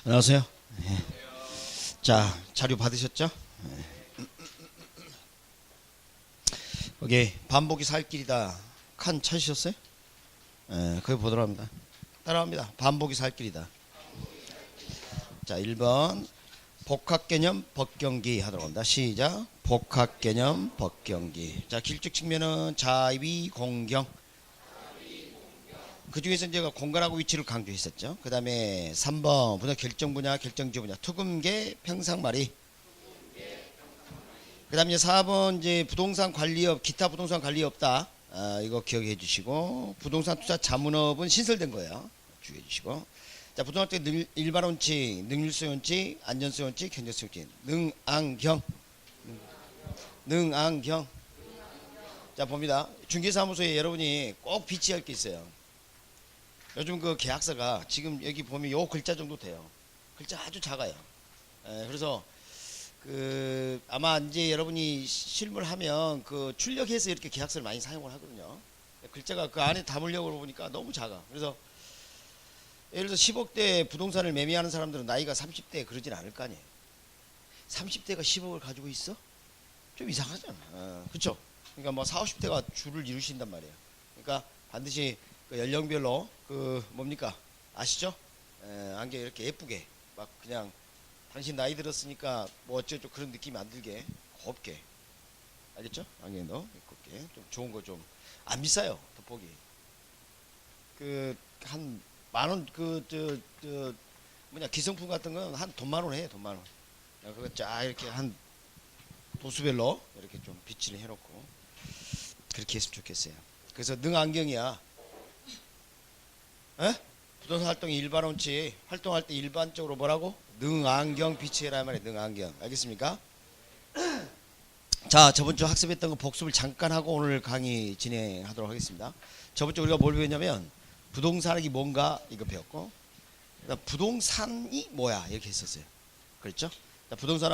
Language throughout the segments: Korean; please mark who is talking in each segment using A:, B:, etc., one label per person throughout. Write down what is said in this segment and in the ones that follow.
A: 안녕하세요. 예. 자, 자료 받으셨죠? 예. 거기 반복이 살 길이다. 칸 찾으셨어요? 예, 거기 보도록 합니다. 따라합니다. 반복이 살 길이다. 자, 1번 복합개념 법경기 하도록 합니다. 시작. 복합개념 법경기. 자, 길쭉 측면은 자위 공경. 그 중에서 이제 공간하고 위치를 강조했었죠. 그 다음에 3번 분야 결정 분야, 결정지 분야, 투금계, 평상말이. 그 다음에 4번 이제 부동산 관리업, 기타 부동산 관리업다. 이거 기억해 주시고, 부동산 투자 자문업은 신설된 거예요. 주의해 주시고. 자, 부동산 때 일반 원칙, 능률성 원칙, 안전성 원칙, 견제성 원칙, 능안경. 능안경. 자, 봅니다. 중개사무소에 여러분이 꼭 비치할 게 있어요. 요즘 그 계약서가 지금 여기 보면 요 글자 정도 돼요. 글자 아주 작아요. 그래서 그 아마 이제 여러분이 실무를 하면 그 출력해서 이렇게 계약서를 많이 사용을 하거든요. 글자가 그 안에 담으려고 보니까 너무 작아. 그래서 예를 들어서 10억대 부동산을 매매하는 사람들은 나이가 30대 그러진 않을 거 아니에요. 30대가 10억을 가지고 있어? 좀 이상하잖아. 그쵸? 그러니까 뭐 40, 50대가 줄을 이루신단 말이에요. 그러니까 반드시 그 연령별로 그 뭡니까 아시죠? 안경 이렇게 예쁘게 막 그냥 당신 나이 들었으니까 뭐 어쩌고 그런 느낌이 안 들게 곱게, 알겠죠? 안경도 곱게 좀 좋은 거 좀 안 비싸요. 돋보기 그 한 만원 그 뭐냐 기성품 같은 건 한 돈 만원 해. 돈 만원. 그거 쫙 이렇게 한 도수별로 이렇게 좀 비치를 해놓고 그렇게 했으면 좋겠어요. 그래서 능 안경이야. 에? 부동산 활동이 일반 원칙, 활동할 때 일반적으로 뭐라고? 능안경 비치해라 말이에요. 능안경. 알겠습니까? 자, 저번 주 학습했던 거 복습을 잠깐 하고 오늘 강의 진행하도록 하겠습니다. 저번 주 우리가 뭘 배웠냐면 부동산이 뭔가 이거 배웠고, 그다음 부동산이 뭐야 이렇게 했었어요. 그렇죠? 부동산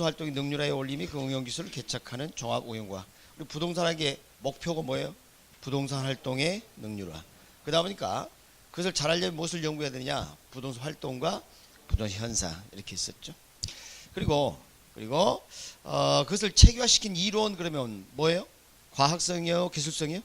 A: 활동의 능률화에 올림이 그 응용 기술을 개척하는 종합 응용과, 우리 부동산학의 목표가 뭐예요? 부동산 활동의 능률화. 그러다 보니까 그것을 잘하려면 무엇을 연구해야 되느냐? 부동산 활동과 부동산 현상 이렇게 있었죠. 그리고 그것을 체계화시킨 이론 그러면 뭐예요? 과학성이요, 기술성이요?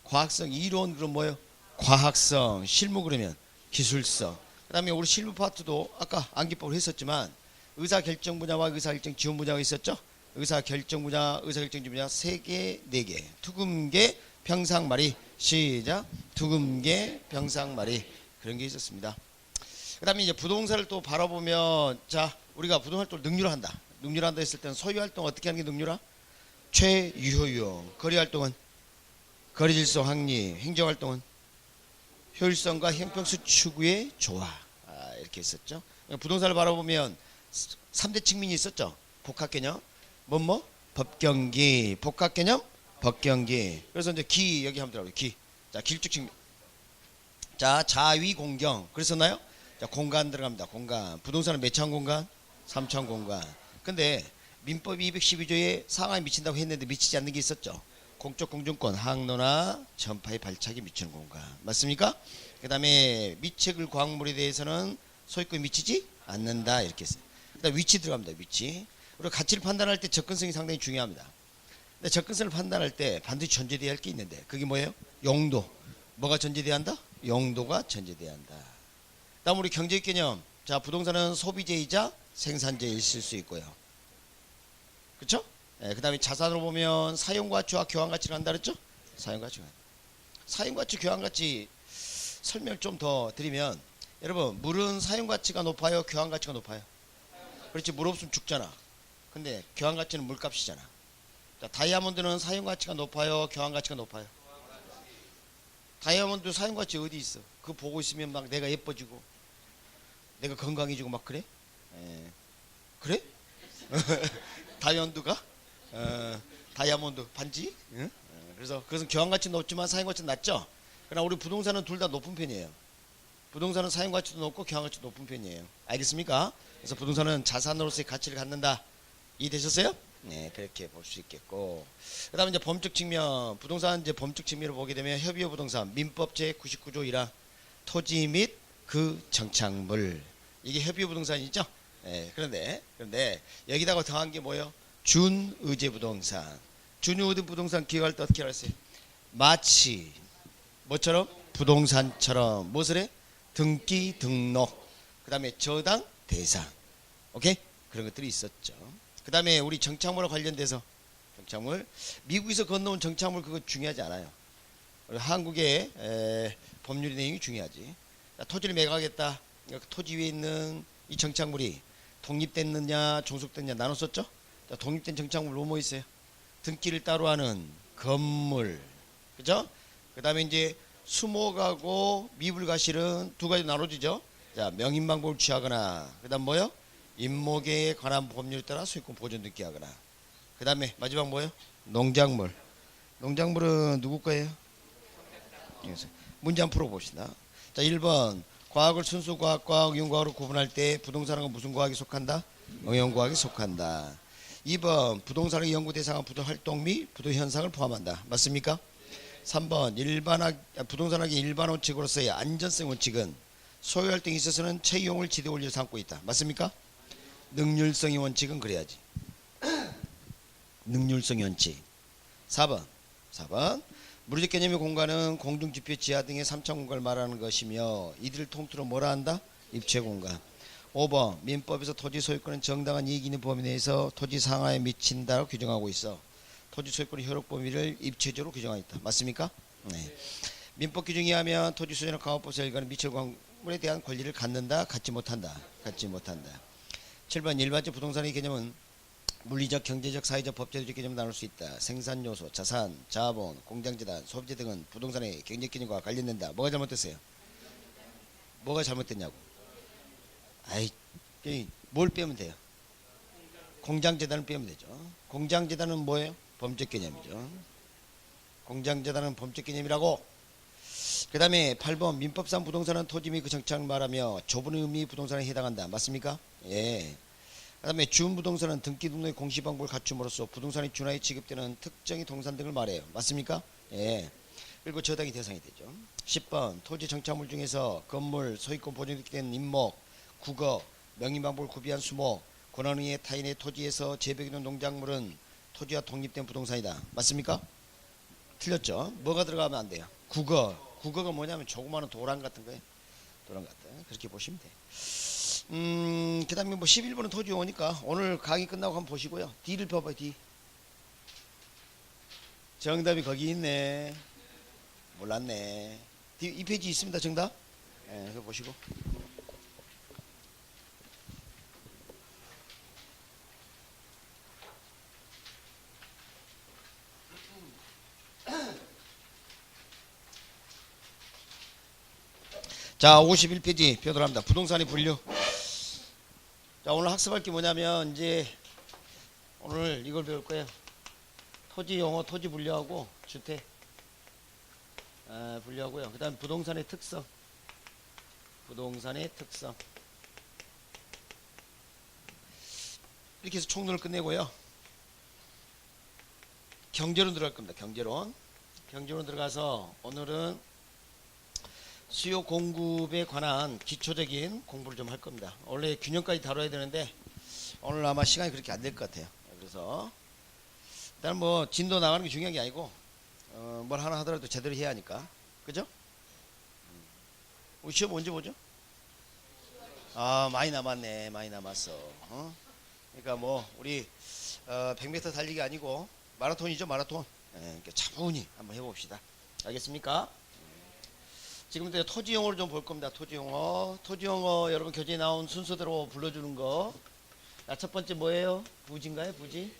A: 과학성. 이론 그럼 뭐예요? 과학성. 실무 그러면 기술성. 그다음에 우리 실무 파트도 아까 암기법을 했었지만 의사결정 분야와 의사결정 지원 분야가 있었죠. 의사결정 분야, 의사결정 지원 분야 3개, 4개. 투금계, 평상말이. 시작. 투금계, 평상말이. 그런 게 있었습니다. 그 다음에 이제 부동산을 또 바라보면, 자, 우리가 부동산을 또 능률화한다. 능률화한다 했을 때는 소유활동 어떻게 하는 게 능률화? 최유효용. 거래활동은 거래질서 확립. 행정활동은 효율성과 형평수 추구의 조화. 이렇게 했었죠. 부동산을 바라보면 3대 측면이 있었죠. 복합개념, 법경기, 복합개념, 법경기. 그래서 이제 기 여기 하면 들어가요. 기. 자, 길쭉 측면. 자, 자위 공경. 그랬었나요? 자, 공간 들어갑니다. 공간. 부동산은 몇 차원 공간? 3차원 공간. 근데 민법 212조에 상하에 미친다고 했는데 미치지 않는 게 있었죠. 공적 공정권, 항로나 전파의 발착이 미치는 공간. 맞습니까? 그 다음에 미책을 광물에 대해서는 소유권이 미치지 않는다. 이렇게 했어요. 그 다음 위치 들어갑니다. 위치. 우리가 가치를 판단할 때 접근성이 상당히 중요합니다. 근데 접근성을 판단할 때 반드시 전제돼야 할 게 있는데 그게 뭐예요? 용도. 뭐가 전제돼야 한다? 용도가 전제돼야 한다. 다음 우리 경제적 개념. 자, 부동산은 소비재이자 생산재일 수 있고요. 그렇죠? 네, 그 다음에 자산으로 보면 사용가치와 교환가치를 한다 그랬죠? 사용가치, 교환가치 설명을 좀 더 드리면, 여러분 물은 사용가치가 높아요? 교환가치가 높아요? 그렇지. 물 없으면 죽잖아. 근데 교환가치는 물값이잖아. 자, 다이아몬드는 사용가치가 높아요? 교환가치가 높아요? 다이아몬드 사용가치 어디 있어? 그거 보고 있으면 막 내가 예뻐지고 내가 건강해지고 막 그래? 그래? 다이아몬드가? 다이아몬드 반지? 응? 그래서 그것은 교환가치는 높지만 사용가치는 낮죠? 그러나 우리 부동산은 둘 다 높은 편이에요. 부동산은 사용가치도 높고 교환가치도 높은 편이에요. 알겠습니까? 그래서 부동산은 자산으로서의 가치를 갖는다. 이해되셨어요? 네, 그렇게 볼 수 있겠고. 그 다음에 이제 법적 측면, 부동산 이제 법적 측면을 보게 되면 협의어 부동산, 민법 제99조 1화, 토지 및 그 정착물. 이게 협의부동산이죠. 예, 그런데 여기다가 더한 게 뭐예요? 준의제부동산. 준의제부동산 기억할 때 어떻게 알았어요? 마치 뭐처럼? 부동산처럼 무엇을 해? 등기 등록, 그 다음에 저당 대상. 오케이? 그런 것들이 있었죠. 그 다음에 우리 정착물과 관련돼서 정착물, 미국에서 건너온 정착물 그거 중요하지 않아요. 한국의 법률 내용이 중요하지. 토지를 매각하겠다. 토지 위에 있는 이 정착물이 독립됐느냐 종속됐느냐 나눴었죠. 독립된 정착물 뭐 있어요? 등기를 따로 하는 건물, 그죠? 그 다음에 이제 수목하고 미불가실은 두 가지 나눠지죠. 자, 명인방법을 취하거나, 그 다음 뭐요? 임목에 관한 법률에 따라 소유권 보존 등기하거나. 그 다음에 마지막 뭐요? 농작물. 농작물은 누구 거예요? 문제 한번 풀어봅시다. 자, 1번 과학을 순수 과학과 응용과학으로 구분할 때 부동산은 무슨 과학이 속한다? 응용과학이 속한다. 2번 부동산의 연구 대상은 부도 활동 및 부도 현상을 포함한다. 맞습니까? 3번 부동산학의 일반 원칙으로서의 안전성 원칙은 소유 활동에 있어서는 채용을 지대 원리로 삼고 있다. 맞습니까? 능률성의 원칙은 그래야지. 능률성의 원칙. 4번 물리적 개념의 공간은 공중지표 지하 등의 3차 공간을 말하는 것이며 이들을 통틀어 뭐라 한다? 입체 공간. 5번 민법에서 토지 소유권은 정당한 이익이 있는 범위 내에서 토지 상하에 미친다고 규정하고 있어. 토지 소유권의 효력 범위를 입체적으로 규정하고 있다. 맞습니까? 네. 민법 규정에 의하면 토지 소유나 강화법에서 일관한 미철 광물에 대한 권리를 갖는다, 갖지 못한다. 7번 일반적 부동산의 개념은 물리적, 경제적, 사회적, 법제적 개념을 나눌 수 있다. 생산요소, 자산, 자본, 공장재단, 소비재 등은 부동산의 경제적 개념과 관련된다. 뭐가 잘못됐어요? 뭐가 잘못됐냐고? 뭘 빼면 돼요? 공장재단을 빼면 되죠. 공장재단은 뭐예요? 범죄 개념이죠. 공장재단은 범죄 개념이라고. 그 다음에 8번 민법상 부동산은 토지 및 그 정착을 말하며 좁은 의미 부동산에 해당한다. 맞습니까? 예. 그 다음에 준부동산은 등기 등록의 공시 방법을 갖춤으로써 부동산의 준하에 지급되는 특정의 동산 등을 말해요. 맞습니까? 예. 그리고 저당이 대상이 되죠. 10번 토지 정착물 중에서 건물, 소유권 보존된 임목, 국어, 명의 방법을 구비한 수목, 권한의의 타인의 토지에서 재배기는 농작물은 토지와 독립된 부동산이다. 맞습니까? 틀렸죠? 뭐가 들어가면 안 돼요? 국어가 뭐냐면 조그마한 도란 같은 거예요. 도란 같은. 그렇게 보시면 돼요. 그 다음에 뭐 11번은 토지 용어니까 오늘 강의 끝나고 한번 보시고요. D를 펴봐요. D. 정답이 거기 있네. 몰랐네. D, 이 페이지 있습니다. 정답. 예, 이거 보시고. 자, 51페이지 펴들어갑니다. 부동산의 분류. 자, 오늘 학습할 게 뭐냐면 이제 오늘 이걸 배울 거예요. 토지 용어, 토지 분류하고 주택 분류하고요. 그 다음 부동산의 특성. 이렇게 해서 총론을 끝내고요. 경제론 들어갈 겁니다. 경제론 들어가서 오늘은 수요 공급에 관한 기초적인 공부를 좀 할 겁니다. 원래 균형까지 다뤄야 되는데 오늘 아마 시간이 그렇게 안 될 것 같아요. 그래서 일단 뭐 진도 나가는 게 중요한 게 아니고 뭘 하나 하더라도 제대로 해야 하니까. 그죠? 우리 시험 언제 보죠? 아, 많이 남았네. 많이 남았어. 그러니까 뭐 우리 100m 달리기 아니고 마라톤이죠. 마라톤. 그러니까 차분히 한번 해봅시다. 알겠습니까? 지금부터 토지 용어를 좀 볼 겁니다. 토지 용어 여러분 교재에 나온 순서대로 불러주는 거. 자, 첫 번째 뭐예요? 부지인가요? 부지.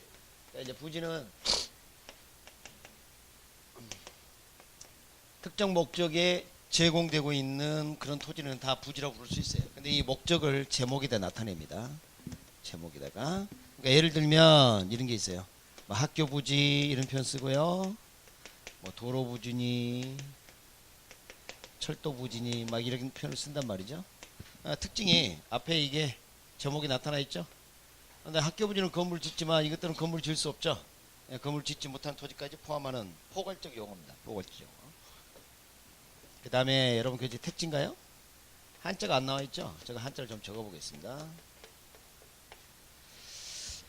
A: 자, 이제 부지는 특정 목적에 제공되고 있는 그런 토지는 다 부지라고 부를 수 있어요. 근데 이 목적을 제목에다 나타냅니다. 제목에다가. 그러니까 예를 들면 이런 게 있어요. 뭐 학교 부지 이런 표현 쓰고요. 뭐 도로 부지니 철도 부지니 막 이런 표현을 쓴단 말이죠. 특징이 앞에 이게 제목이 나타나 있죠. 근데 학교 부지는 건물 짓지만 이것들은 건물 지을 수 없죠. 건물 짓지 못한 토지까지 포함하는 포괄적 용어입니다. 포괄적 용어. 그 다음에 여러분 교재 택지인가요? 한자가 안 나와 있죠? 제가 한자를 좀 적어 보겠습니다.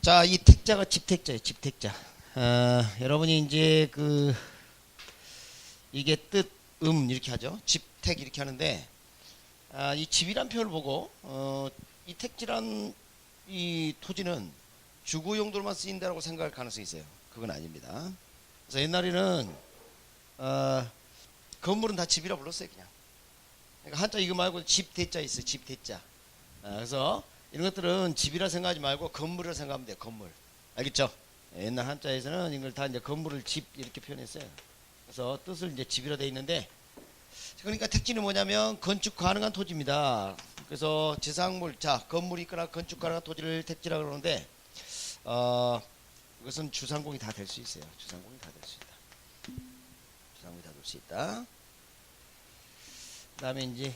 A: 자, 이 택자가 집택자예요. 집택자. 여러분이 이제 이게 뜻, 이렇게 하죠. 집택 이렇게 하는데, 이 집이란 표현을 보고, 이 택지란 이 토지는 주거 용도로만 쓰인다고 생각할 가능성이 있어요. 그건 아닙니다. 그래서 옛날에는 건물은 다 집이라 불렀어요, 그냥. 그러니까 한자 이거 말고 집대자 있어요. 집대자. 그래서 이런 것들은 집이라 생각하지 말고 건물이라 생각하면 돼요. 건물. 알겠죠? 옛날 한자에서는 이걸 다 이제 건물을 집 이렇게 표현했어요. 그래서 뜻을 이제 집이라 돼 있는데, 그러니까 택지는 뭐냐면 건축 가능한 토지입니다. 그래서 지상물, 자, 건물이 있거나 건축 가능한 토지를 택지라 그러는데, 이것은 주상공이 다 될 수 있어요. 주상공이 다 될 수 있다. 주상공이 다 될 수 있다. 그 다음에 이제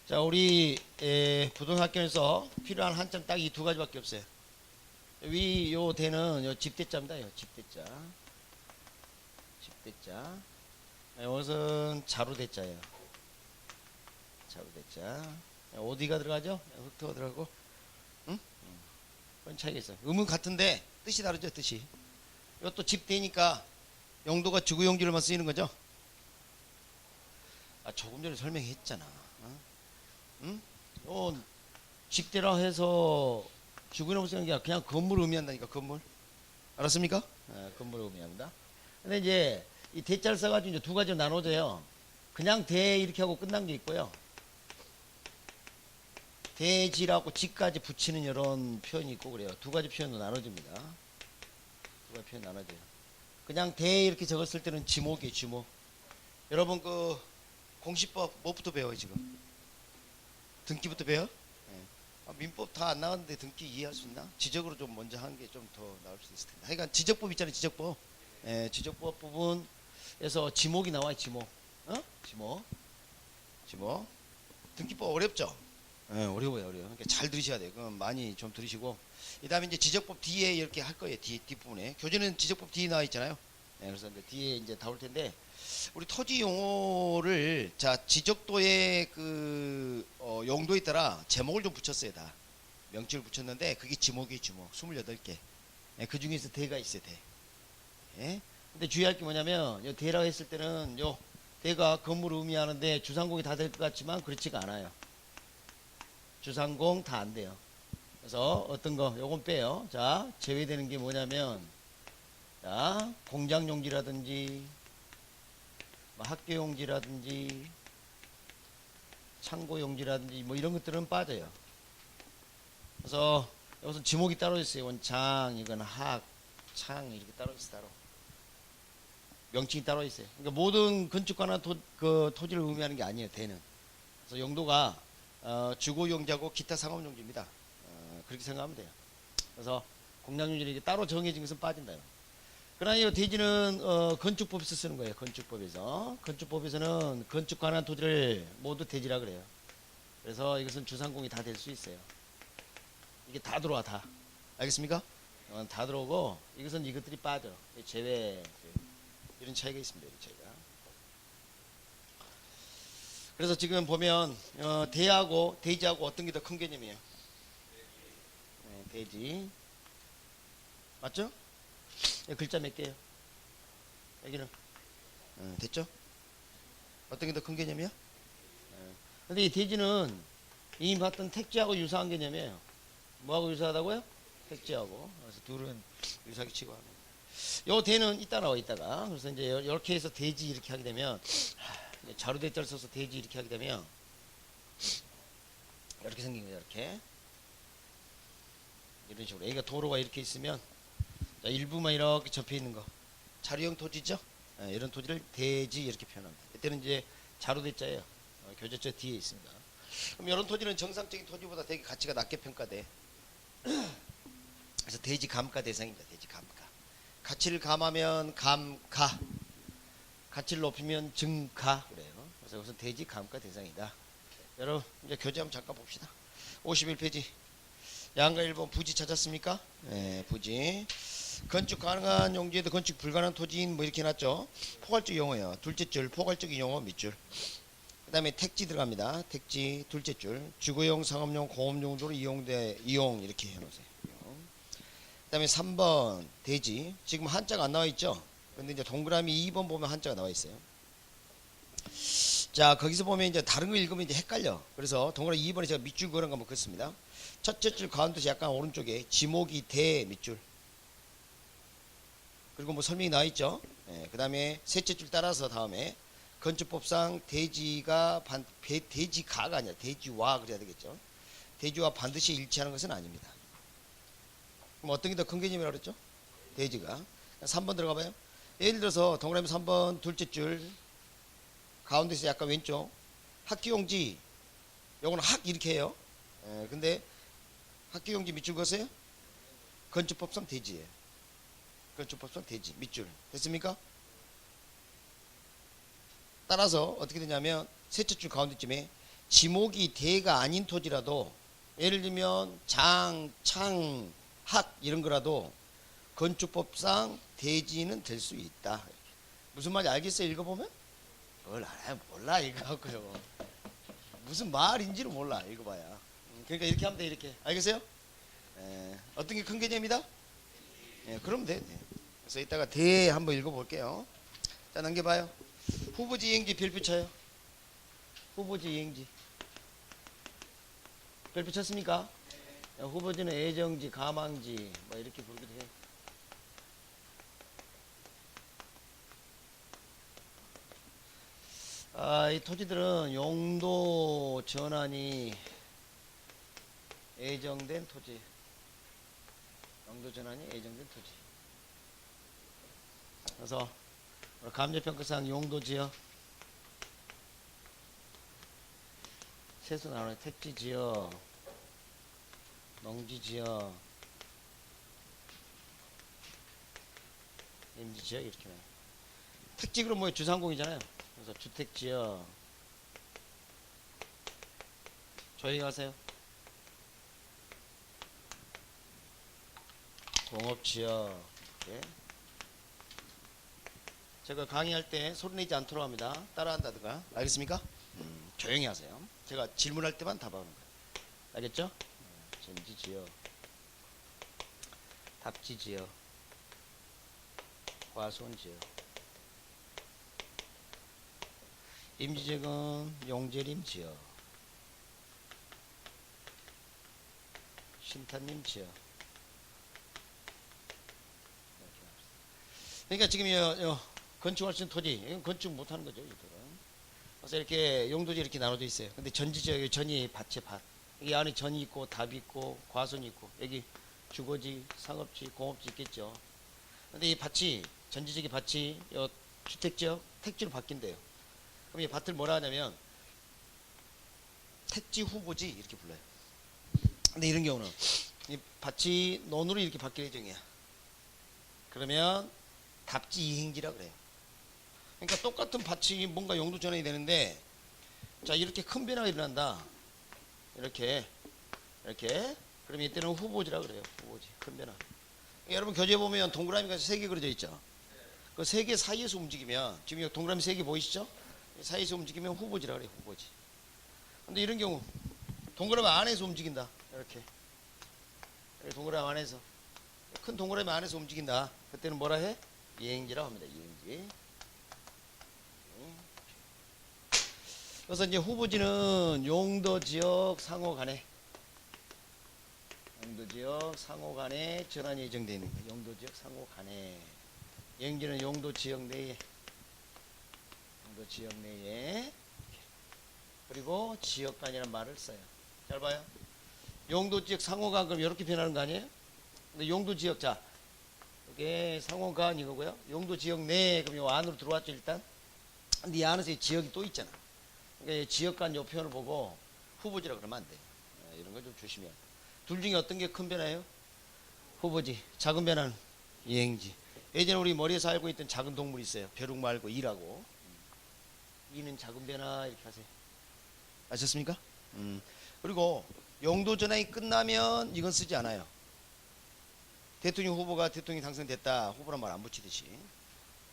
A: 자, 우리 부동학교에서 필요한 한자는 딱 이 두 가지밖에 없어요. 위 요 대는 요 집대자입니다. 요 집대자. 집대자. 이것은 자루대자예요. 자루대자. 어디가 들어가죠? 흑토가 들어가고. 응? 그런 차이가 있어요. 음은 같은데 뜻이 다르죠, 뜻이. 이것도 집대니까 용도가 주거용지로만 쓰이는 거죠. 조금 전에 설명했잖아. 응? 집대라 해서 주거용으로 쓰는 게 아니라 그냥 건물을 의미한다니까, 건물. 알았습니까? 건물을 의미합니다. 근데 이제 이 대자를 써가지고 이제 두 가지로 나눠져요. 그냥 대 이렇게 하고 끝난 게 있고요. 대지라고 지까지 붙이는 이런 표현이 있고 그래요. 두 가지 표현으로 나눠집니다. 두 가지 표현 나눠져요. 그냥 대 이렇게 적었을 때는 지목이에요, 지목. 여러분 공시법 뭐부터 배워요, 지금? 등기부터 배워? 네. 민법 다 안 나왔는데 등기 이해할 수 있나? 지적으로 좀 먼저 하는 게 좀 더 나을 수 있을 텐데. 하여간 지적법 있잖아요, 지적법. 지적법 부분에서 지목이 나와요, 지목. 지목. 등기법 어렵죠? 어려워요. 그러니까 잘 들으셔야 돼요. 그럼 많이 좀 들으시고. 그 다음에 이제 지적법 뒤에 이렇게 할 거예요, 뒷부분에. 교재는 지적법 뒤에 나와 있잖아요. 그래서 이제 뒤에 이제 나올 텐데, 우리 토지 용어를, 자, 지적도의 용도에 따라 제목을 좀 붙였어요, 다. 명칭을 붙였는데, 그게 지목이 지목. 28개. 그 중에서 대가 있어요, 대. 근데 주의할 게 뭐냐면, 요 대라고 했을 때는, 요 대가 건물을 의미하는데, 주상공이 다 될 것 같지만, 그렇지가 않아요. 주상공 다 안 돼요. 그래서 어떤 거, 요건 빼요. 자, 제외되는 게 뭐냐면, 자, 공장용지라든지, 학교용지라든지, 창고용지라든지, 뭐 이런 것들은 빠져요. 그래서 여기서 지목이 따로 있어요. 원창, 이건 학, 창, 이렇게 따로 있어요, 따로. 명칭이 따로 있어요. 그러니까 모든 건축가나 토지를 의미하는 게 아니에요, 대는. 그래서 용도가 주거용지하고 기타 상업용지입니다. 그렇게 생각하면 돼요. 그래서 공장용지는 이게 따로 정해진 것은 빠진다요. 그러나 이 대지는 건축법에서 쓰는 거예요. 건축법에서는 건축 관한 토지를 모두 대지라 그래요. 그래서 이것은 주상공이 다 될 수 있어요. 이게 다 들어와, 다. 알겠습니까? 다 들어오고 이것은 이것들이 빠져. 제외. 이런 차이가 있습니다. 이런 차이가. 그래서 지금 보면 대하고 대지하고 어떤 게 더 큰 개념이에요? 대지. 맞죠? 글자 몇 개예요? 여기는 됐죠? 어떤 게 더 큰 개념이야? 근데 이 대지는 이미 봤던 택지하고 유사한 개념이에요. 뭐하고 유사하다고요? 택지하고. 그래서 둘은 유사하게 치고 하는. 요 대는 이따 나와, 이따가. 그래서 이제 이렇게 해서 대지 이렇게 하게 되면, 자루대자를 써서 대지 이렇게 하게 되면 이렇게 생긴 거예요. 이렇게 이런 식으로. 여기가 도로가 이렇게 있으면, 자, 일부만 이렇게 접혀 있는 거 자루형 토지죠. 이런 토지를 대지 이렇게 표현합니다. 이때는 이제 자루대자예요. 교재처 뒤에 있습니다. 그럼 이런 토지는 정상적인 토지보다 되게 가치가 낮게 평가돼. 그래서 대지 감가 대상입니다. 대지 감가. 가치를 감하면 감가, 가치를 높이면 증가 그래요. 그래서 이것은 대지 감가 대상이다. 여러분 이제 교재 한번 잠깐 봅시다. 51페이지 양가 1번 부지 찾았습니까? 네, 부지. 건축 가능한 용지에도 건축 불가능한 토지인 뭐 이렇게 해놨죠. 포괄적 용어예요. 둘째 줄 포괄적인 용어 밑줄. 그 다음에 택지 들어갑니다. 택지 둘째 줄. 주거용, 상업용, 공업용도로 이용 이렇게 해놓으세요. 그 다음에 3번 대지. 지금 한자가 안 나와 있죠. 근데 이제 동그라미 2번 보면 한자가 나와 있어요. 자, 거기서 보면 이제 다른 거 읽으면 이제 헷갈려. 그래서 동그라미 2번에 제가 밑줄 그런 거 한번 긋습니다. 첫째 줄 가운데서 약간 오른쪽에 지목이 대 밑줄. 그리고 뭐 설명이 나와 있죠. 그 다음에 셋째 줄 따라서 다음에 건축법상 대지가 대지가가 아니라 대지와 그래야 되겠죠. 대지와 반드시 일치하는 것은 아닙니다. 그럼 어떤 게 더 큰 개념이라고 그랬죠? 대지가. 3번 들어가 봐요. 예를 들어서 동그라미 3번 둘째 줄 가운데서 약간 왼쪽 학기용지, 요거는 학 이렇게 해요. 근데 학기용지 밑줄 그었어요? 건축법상 대지예요. 건축법상 대지 밑줄 됐습니까? 따라서 어떻게 되냐면 셋째 줄 가운데쯤에 지목이 대가 아닌 토지라도 예를 들면 장, 창, 학 이런 거라도 건축법상 대지는 될 수 있다. 무슨 말인지 알겠어요? 읽어보면? 뭘 알아요? 몰라 읽어갖고요. 무슨 말인지를 몰라 읽어봐야. 그러니까 이렇게 하면 돼. 이렇게 알겠어요? 어떤 게 큰 개념이다? 그러면 돼. 그래서 이따가 대 한번 읽어볼게요. 자, 넘겨봐요. 후보지 이행지 별표 쳐요. 후보지 이행지 별표 쳤습니까? 후보지는 애정지, 가망지 뭐 이렇게 부르기도 해요. 이 토지들은 용도 전환이 예정된 토지. 용도 전환이 예정된 토지. 그래서 감정평가상 용도지역 세수 나오네. 택지지역, 농지지역, 임지지역 이렇게 나와요. 택지 그럼 뭐 주상공이잖아요. 그래서 주택지역 조용히 가세요. 공업지역. 예. 제가 강의할 때 소리 내지 않도록 합니다. 따라한다든가. 알겠습니까? 조용히 하세요. 제가 질문할 때만 답하는 거예요. 알겠죠? 전지지역, 답지지역, 과수원지역. 임지지역은 용재림지역, 신탄림지역. 그러니까 지금 건축할 수 있는 토지, 이건 건축 못하는 거죠. 이들은. 그래서 이렇게 용도지 이렇게 나눠져 있어요. 근데 전지지역에 전이 밭에 밭. 이 안에 전이 있고 답이 있고 과수원이 있고 여기 주거지, 상업지, 공업지 있겠죠. 근데 이 밭이 전지지역의 밭이 주택지역 택지로 바뀐대요. 그럼 이 밭을 뭐라 하냐면 택지 후보지 이렇게 불러요. 근데 이런 경우는 이 밭이 논으로 이렇게 바뀔 예정이야. 그러면 답지 이행지라 그래요. 그러니까 똑같은 밭이 뭔가 용도 전환이 되는데, 자 이렇게 큰 변화가 일어난다. 이렇게 그러면 이때는 후보지라 그래요. 후보지 큰 변화. 그러니까 여러분 교재 보면 동그라미가 3개 그려져 있죠. 그 3개 사이에서 움직이면 지금 여기 동그라미 3개 보이시죠? 사이에서 움직이면 후보지라 그래요. 후보지. 근데 이런 경우 동그라미 안에서 움직인다. 이렇게 동그라미 안에서 큰 동그라미 안에서 움직인다. 그때는 뭐라 해? 이행지라고 합니다. 이행지. 그래서 이제 후보지는 용도지역 상호간에 전환이 예정되어 있는 거예요. 용도지역 상호간에. 이행지는 용도지역 내에 그리고 지역간이라는 말을 써요. 잘 봐요. 용도지역 상호간 그럼 이렇게 변하는 거 아니에요? 근데 용도지역 자 이게 상호간 이거고요. 용도지역 내에 그럼 요 안으로 들어왔죠 일단. 근데 이 안에서 지역이 또 있잖아. 그러니까 지역간 요 표현을 보고 후보지라고 그러면 안 돼. 이런 거 좀 조심해야 돼. 둘 중에 어떤 게 큰 변화예요? 후보지. 작은 변화는 이행지. 예전에 우리 머리에서 알고 있던 작은 동물이 있어요. 벼룩 말고 이라고. 이는 작은 변화 이렇게 하세요. 아셨습니까? 그리고 용도 전환이 끝나면 이건 쓰지 않아요. 대통령 후보가 대통령이 당선됐다 후보란 말 안 붙이듯이,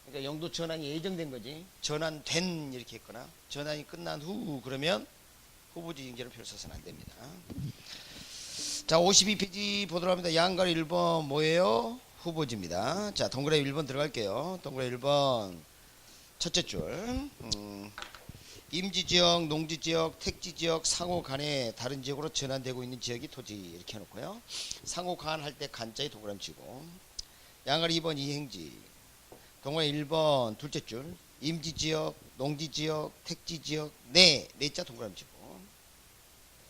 A: 그러니까 영도 전환이 예정된 거지, 전환된 이렇게 했거나 전환이 끝난 후 그러면 후보지 인재는 표를 써서는 안 됩니다. 자, 52페이지 보도록 합니다. 양가리 1번 뭐예요? 후보지입니다. 자, 동그라미 1번 들어갈게요. 동그라미 1번 첫째 줄, 임지지역, 농지지역, 택지지역 상호 간에 다른 지역으로 전환되고 있는 지역이 토지 이렇게 해놓고요. 상호 간 할 때 간자에 동그라미 치고, 양가리 2번 이행지, 동그라미 1번 둘째 줄, 임지지역, 농지지역, 택지지역, 네자 동그라미 치고,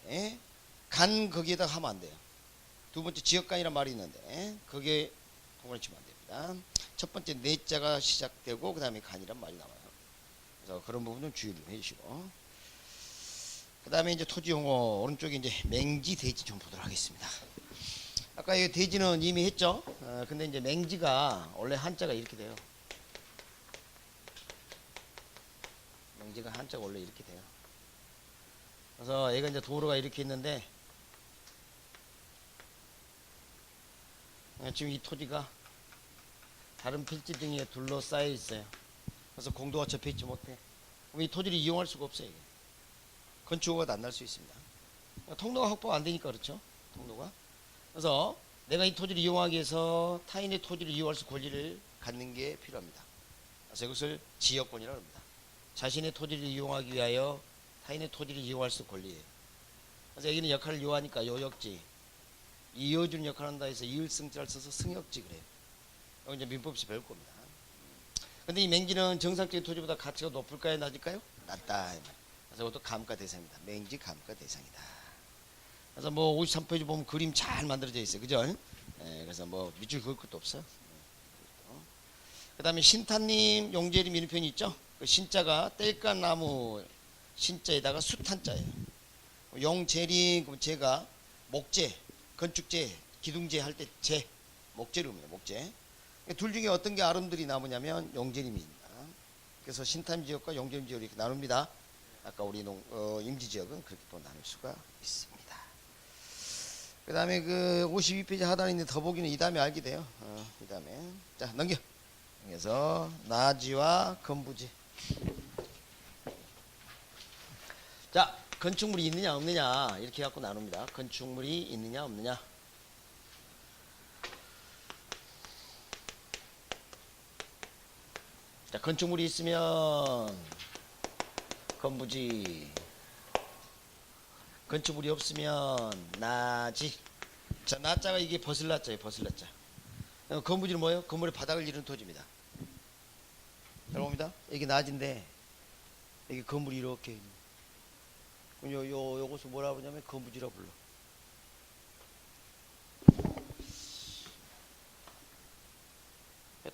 A: 네. 간 거기에다 하면 안 돼요. 두 번째 지역간이란 말이 있는데 거기에 동그라미 치면 안 됩니다. 첫 번째 네자가 시작되고 그 다음에 간이란 말이 나와요. 그래서 그런 부분은 주의를 해주시고, 그 다음에 이제 토지 용어 오른쪽에 이제 맹지 대지 좀 보도록 하겠습니다. 아까 이 대지는 이미 했죠. 근데 이제 맹지가 원래 한자가 이렇게 돼요. 맹지가 한자가 원래 이렇게 돼요. 그래서 얘가 이제 도로가 이렇게 있는데 지금 이 토지가 다른 필지 등에 둘러싸여 있어요. 그래서 공도가 접해 있지 못해. 그럼 이 토지를 이용할 수가 없어요. 이게. 건축허가도 안 날 수 있습니다. 통로가 확보가 안 되니까 그렇죠. 통로가. 그래서 내가 이 토지를 이용하기 위해서 타인의 토지를 이용할 수 권리를 갖는 게 필요합니다. 그래서 이것을 지역권이라고 합니다. 자신의 토지를 이용하기 위하여 타인의 토지를 이용할 수 권리예요. 그래서 여기는 역할을 요하니까 요역지, 이어주는 역할을 한다 해서 이을승자를 써서 승역지 그래요. 이건 이제 민법에서 배울 겁니다. 근데 이 맹지는 정상적인 토지보다 가치가 높을까요, 낮을까요? 낮다. 그래서 이것도 감가 대상입니다. 맹지 감가 대상이다. 그래서 뭐 53페이지 보면 그림 잘 만들어져 있어요. 그죠? 그래서 뭐 밑줄 그을 것도 없어. 그 다음에 신탄님, 용재림 이런 표현이 있죠? 그 신자가 땔감나무 신자에다가 숫한자예요. 용재림, 그럼 제가 목재, 건축재, 기둥재 할 때 재, 목재lum이에요. 목재. 둘 중에 어떤 게 아름드리 나무냐면 용재림입니다. 그래서 신탄 지역과 용재림 지역을 이렇게 나눕니다. 아까 우리 임지 지역은 그렇게 또 나눌 수가 있습니다. 그 다음에 그 52페이지 하단에 있는 더보기는 이 다음에 알게 돼요. 이 다음에. 자, 넘겨. 그래서 나지와 건부지. 자, 건축물이 있느냐 없느냐 이렇게 갖고 나눕니다. 건축물이 있느냐 없느냐. 자, 건축물이 있으면 건부지, 건축물이 없으면 나지. 자, 나자가 이게 버슬나자예요. 버슬나자. 건부지는 뭐예요? 건물의 바닥을 이루는 토지입니다. 잘 봅니다. 이게 나지인데 이게 건물이 이렇게 요것을 뭐라 그러냐면 건부지라 불러.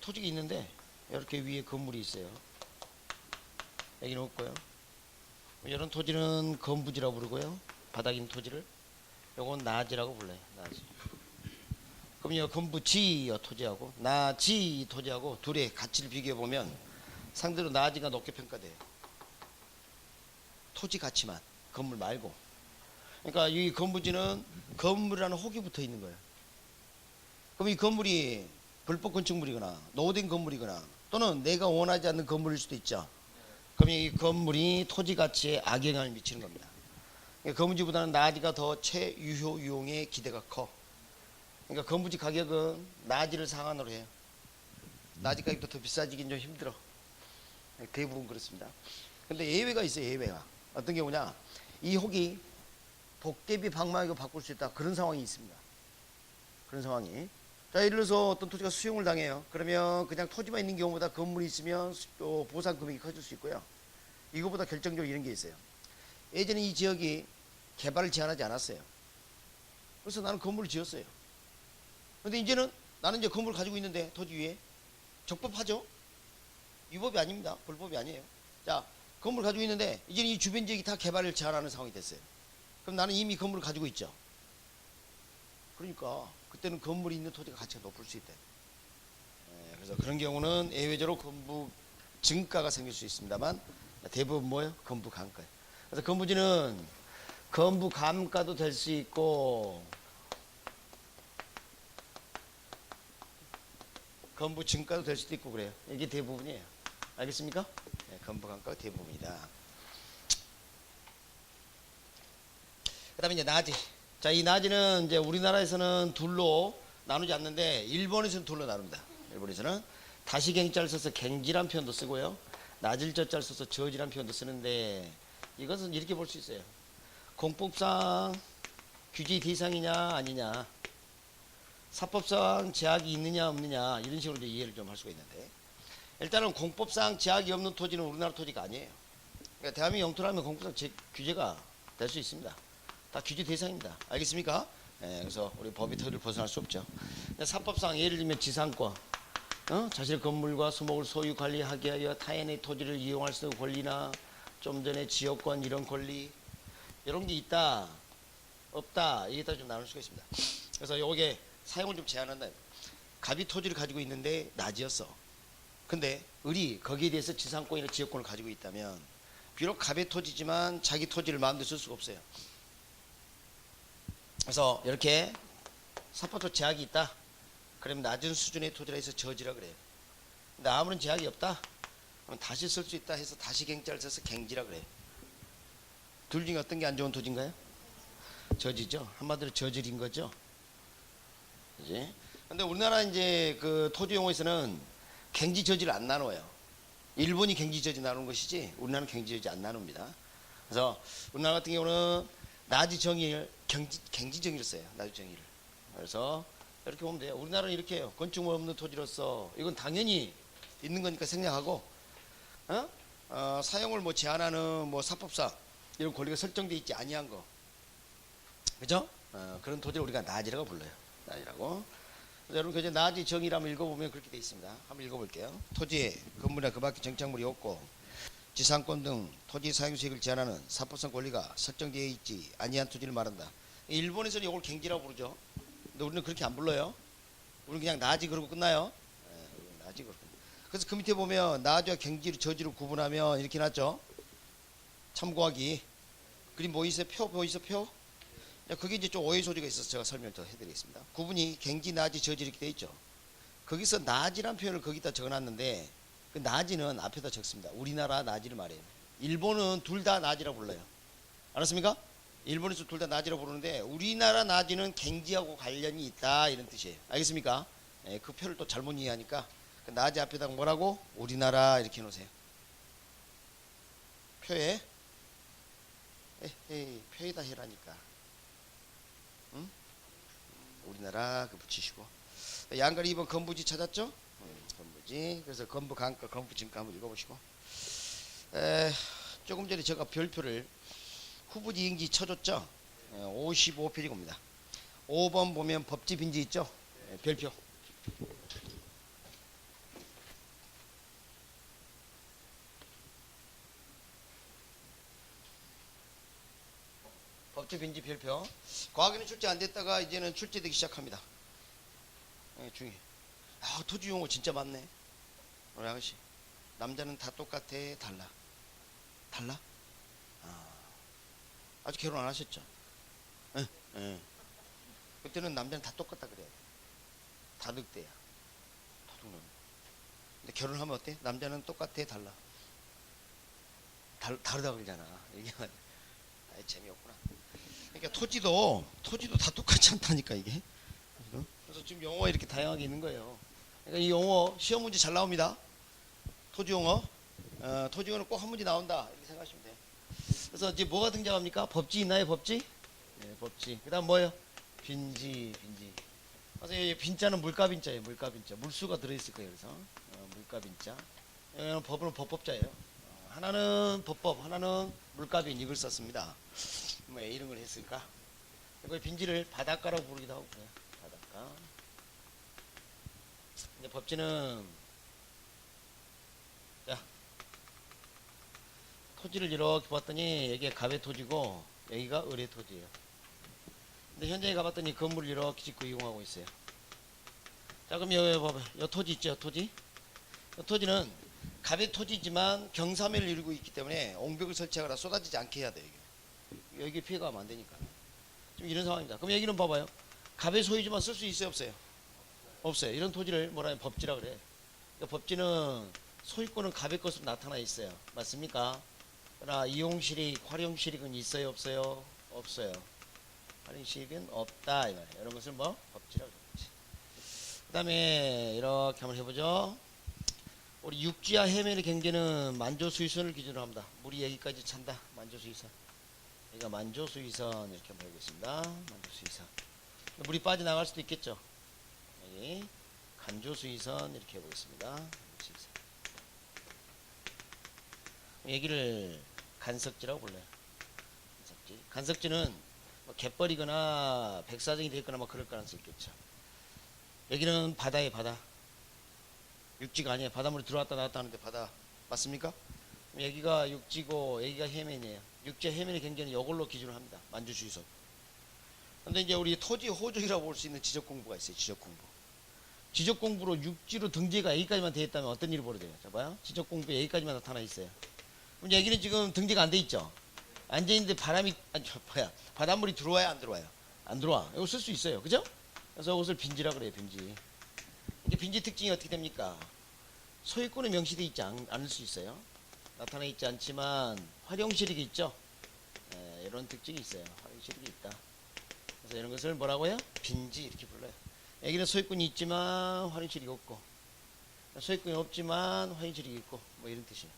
A: 토지가 있는데 이렇게 위에 건물이 있어요. 여기는 없고요. 이런 토지는 건부지라고 부르고요. 바닥 있는 토지를 요건 나지라고 불러요. 나지. 그럼 이 건부지 토지하고 나지 토지하고 둘의 가치를 비교해 보면 상대로 나지가 높게 평가돼요. 토지 가치만, 건물 말고. 그러니까 이 건부지는 건물이라는 혹이 붙어 있는 거예요. 그럼 이 건물이 불법 건축물이거나 노후된 건물이거나 또는 내가 원하지 않는 건물일 수도 있죠. 그럼 이 건물이 토지 가치에 악영향을 미치는 겁니다. 그러니까 건부지보다는 나지가 더 최유효 유용의 기대가 커. 그러니까 건부지 가격은 나지를 상한으로 해요. 나지 가격도 더 비싸지긴 좀 힘들어. 대부분 그렇습니다. 근데 예외가 있어요. 예외가. 어떤 경우냐, 이 혹이 도깨비 방망이로 바꿀 수 있다. 그런 상황이 있습니다. 그런 상황이. 자, 예를 들어서 어떤 토지가 수용을 당해요. 그러면 그냥 토지만 있는 경우보다 건물이 있으면 또 보상 금액이 커질 수 있고요. 이거보다 결정적으로 이런 게 있어요. 예전에 이 지역이 개발을 제한하지 않았어요. 그래서 나는 건물을 지었어요. 근데 이제는 나는 이제 건물을 가지고 있는데 토지 위에 적법하죠? 위법이 아닙니다. 불법이 아니에요. 자, 건물을 가지고 있는데 이제는 이 주변 지역이 다 개발을 제한하는 상황이 됐어요. 그럼 나는 이미 건물을 가지고 있죠. 그러니까 그때는 건물이 있는 토지가 가치가 높을 수 있대. 그래서 그런 경우는 예외적으로 건부 증가가 생길 수 있습니다만 대부분 뭐예요? 건부 감가예요. 그래서 건부지는 건부 감가도 될 수 있고 건부 증가도 될 수도 있고 그래요. 이게 대부분이에요. 알겠습니까? 네, 건부 강가가 대부분이다. 그다음에 이제 나지. 자, 이 나지는 이제 우리나라에서는 둘로 나누지 않는데 일본에서는 둘로 나눕니다. 일본에서는 다시갱자를 써서 갱지란 표현도 쓰고요. 낮을 저자를 써서 저지란 표현도 쓰는데 이것은 이렇게 볼 수 있어요. 공법상 규제 대상이냐 아니냐, 사법상 제약이 있느냐 없느냐, 이런 식으로 이제 이해를 좀 할 수가 있는데, 일단은 공법상 제약이 없는 토지는 우리나라 토지가 아니에요. 그러니까 대한민국 영토라면 공법상 규제가 될 수 있습니다. 다 규제 대상입니다. 알겠습니까? 그래서 우리 법의 터를 벗어날 수 없죠. 사법상 예를 들면 지상권, 자신의 건물과 수목을 소유 관리하기 위하여 타인의 토지를 이용할 수 있는 권리나, 좀 전에 지역권 이런 권리, 이런 게 있다 없다, 이게 다 좀 나눌 수가 있습니다. 그래서 요게 사용을 좀 제한한다. 갑이 토지를 가지고 있는데 낮이었어. 근데 을이 거기에 대해서 지상권이나 지역권을 가지고 있다면, 비록 갑의 토지지만 자기 토지를 마음대로 쓸 수가 없어요. 그래서 이렇게 사법적 제약이 있다. 그러면 낮은 수준의 토지라 해서 저지라 그래요. 근데 아무런 제약이 없다. 그럼 다시 쓸 수 있다 해서 다시 갱자를 써서 갱지라 그래요. 둘 중에 어떤 게 안 좋은 토지인가요? 저지죠. 한마디로 저질인 거죠. 그지? 근데 우리나라 이제 그 토지 용어에서는 갱지 저지를 안 나눠요. 일본이 갱지 저지 나누는 것이지 우리나라는 갱지 저지 안 나눕니다. 그래서 우리나라 같은 경우는 나지 정의를 갱지 정의를 써요. 나지 정의를. 그래서 이렇게 보면 돼요. 우리나라는 이렇게 해요. 건축물 없는 토지로서 이건 당연히 있는 거니까 생략하고, 사용을 뭐 제한하는 뭐 사법상 이런 권리가 설정되어 있지 아니한 거, 그죠? 그런 토지를 우리가 나지라고 불러요. 나지라고. 여러분 그 나지 정의를 한번 읽어보면 그렇게 되어 있습니다. 한번 읽어볼게요. 토지에 건물이나 그 밖에 정착물이 없고 지상권 등 토지 사용 수익을 제한하는 사법상 권리가 설정되어 있지 아니한 토지를 말한다. 일본에서는 이걸 갱지라고 부르죠. 근데 우리는 그렇게 안 불러요. 우리는 그냥 나지 그러고 끝나요. 나지 그러고. 그래서 그 밑에 보면 나지와 갱지를 저지로 구분하면 이렇게 났죠. 참고하기. 그림 보이세요? 표 보이세요? 표? 그게 이제 좀 오해 소지가 있어서 제가 설명을 더 해드리겠습니다. 구분이 갱지, 나지, 저지 이렇게 돼 있죠. 거기서 나지란 표현을 거기다 적어놨는데 그 나지는 앞에다 적습니다. 우리나라 나지를 말해요. 일본은 둘 다 나지라고 불러요. 알았습니까? 일본에서 둘 다 나지라고 부르는데 우리나라 나지는 갱지하고 관련이 있다, 이런 뜻이에요. 알겠습니까? 그 표를 또 잘못 이해하니까 그 나지 앞에다가 뭐라고? 우리나라 이렇게 해놓으세요. 표에 표에다 해라니까. 응? 우리나라 그 붙이시고, 양가리 2번 건부지 찾았죠? 건부지. 그래서 건부 강가 건부 증가 한번 읽어보시고, 조금 전에 제가 별표를 후부지 인기 쳐줬죠? 55페이지 겁니다. 5번 보면 법지 빈지 있죠? 별표. 법지 빈지 별표. 과거에는 출제 안 됐다가 이제는 출제되기 시작합니다. 중요해. 토지 용어 진짜 많네. 우리 아가씨, 남자는 다 똑같아, 달라? 달라? 아직 결혼 안 하셨죠? 그때는 남자는 다 똑같다 그래야 돼. 다 늑대야. 도둑놈. 근데 결혼하면 어때? 남자는 똑같아, 달라? 다르다 그러잖아. 이게 재미없구나. 그러니까 토지도 다 똑같지 않다니까 이게. 그래서 지금 용어 이렇게 다양하게 있는 거예요. 그러니까 이 용어 시험 문제 잘 나옵니다. 토지 용어, 토지 용어는 꼭 한 문제 나온다, 이렇게 생각하시면 돼요. 그래서 이제 뭐가 등장합니까? 법지 있나요? 법지? 네, 법지. 그다음 뭐예요? 빈지. 그래서 이 빈자는 물가빈자예요. 물가빈자. 물수가 들어있을 거예요. 그래서 물가빈자. 법은 법법자예요. 하나는 법법, 하나는 물가빈, 이걸 썼습니다. 왜 이런 걸 했을까? 그 빈지를 바닷가라고 부르기도 하고 그래요. 바닷가. 이제 법지는, 자, 토지를 이렇게 봤더니 여기가 갑의 토지고 여기가 을의 토지예요. 근데 현장에 가봤더니 건물을 이렇게 짓고 이용하고 있어요. 자, 그럼 여기 봐봐요. 이 토지 있죠? 토지? 이 토지는 갑의 토지지만 경사면을 이루고 있기 때문에 옹벽을 설치하거나 쏟아지지 않게 해야 돼요. 여기 피해가 하면 안 되니까. 좀 이런 상황입니다. 그럼 여기는 봐봐요. 갑의 소유지만 쓸 수 있어요? 없어요? 없어요. 이런 토지를 뭐라 하면 법지라 그래. 그러니까 법지는 소유권은 갑의 것으로 나타나 있어요. 맞습니까? 그러나 이용실익, 활용실익은 있어요, 없어요? 없어요. 활용실익은 없다 이 말이에요. 이런 것을 뭐 법지라고 그러지. 그 다음에 이렇게 한번 해보죠. 우리 육지와 해면의 경계는 만조수위선을 기준으로 합니다. 물이 여기까지 찬다. 만조수위선. 여기가 만조수위선 이렇게 한번 해보겠습니다. 만조수위선. 물이 빠져나갈 수도 있겠죠. 여기 간조수위선 이렇게 해보겠습니다. 수위선. 여기를 간석지라고 불러요. 간석지. 간석지는 뭐 갯벌이거나 백사정이 되거나 뭐 그럴 가능성이 있겠죠. 여기는 바다에 바다. 육지가 아니에요. 바닷물이 들어왔다 나왔다 하는데 바다 맞습니까? 여기가 육지고 여기가 해면이에요. 육지와 해면의 경계는 이걸로 기준을 합니다. 만조수위선. 근데 이제 우리 토지 호족이라고 볼 수 있는 지적 공부가 있어요. 지적 공부. 지적 공부로 육지로 등재가 여기까지만 되어 있다면 어떤 일이 벌어져요? 자 봐요. 지적 공부에 여기까지만 나타나 있어요. 그럼 여기는 지금 등재가 안 돼 있죠. 앉아 있는데 바람이 바닷물이 들어와야 안 들어와요? 안 들어와. 이거 쓸 수 있어요. 그죠? 그래서 이것을 빈지라 그래요. 빈지. 이게 빈지 특징이 어떻게 됩니까? 소유권이 명시되어 있지 않을 수 있어요. 나타나 있지 않지만 활용실익이 있죠. 이런 특징이 있어요. 활용실익이 있다. 그래서 이런 것을 뭐라고요? 빈지 이렇게 불러요. 여기는 소유권이 있지만 활용실익이 없고, 소유권이 없지만 활용실익이 있고, 뭐 이런 뜻이에요.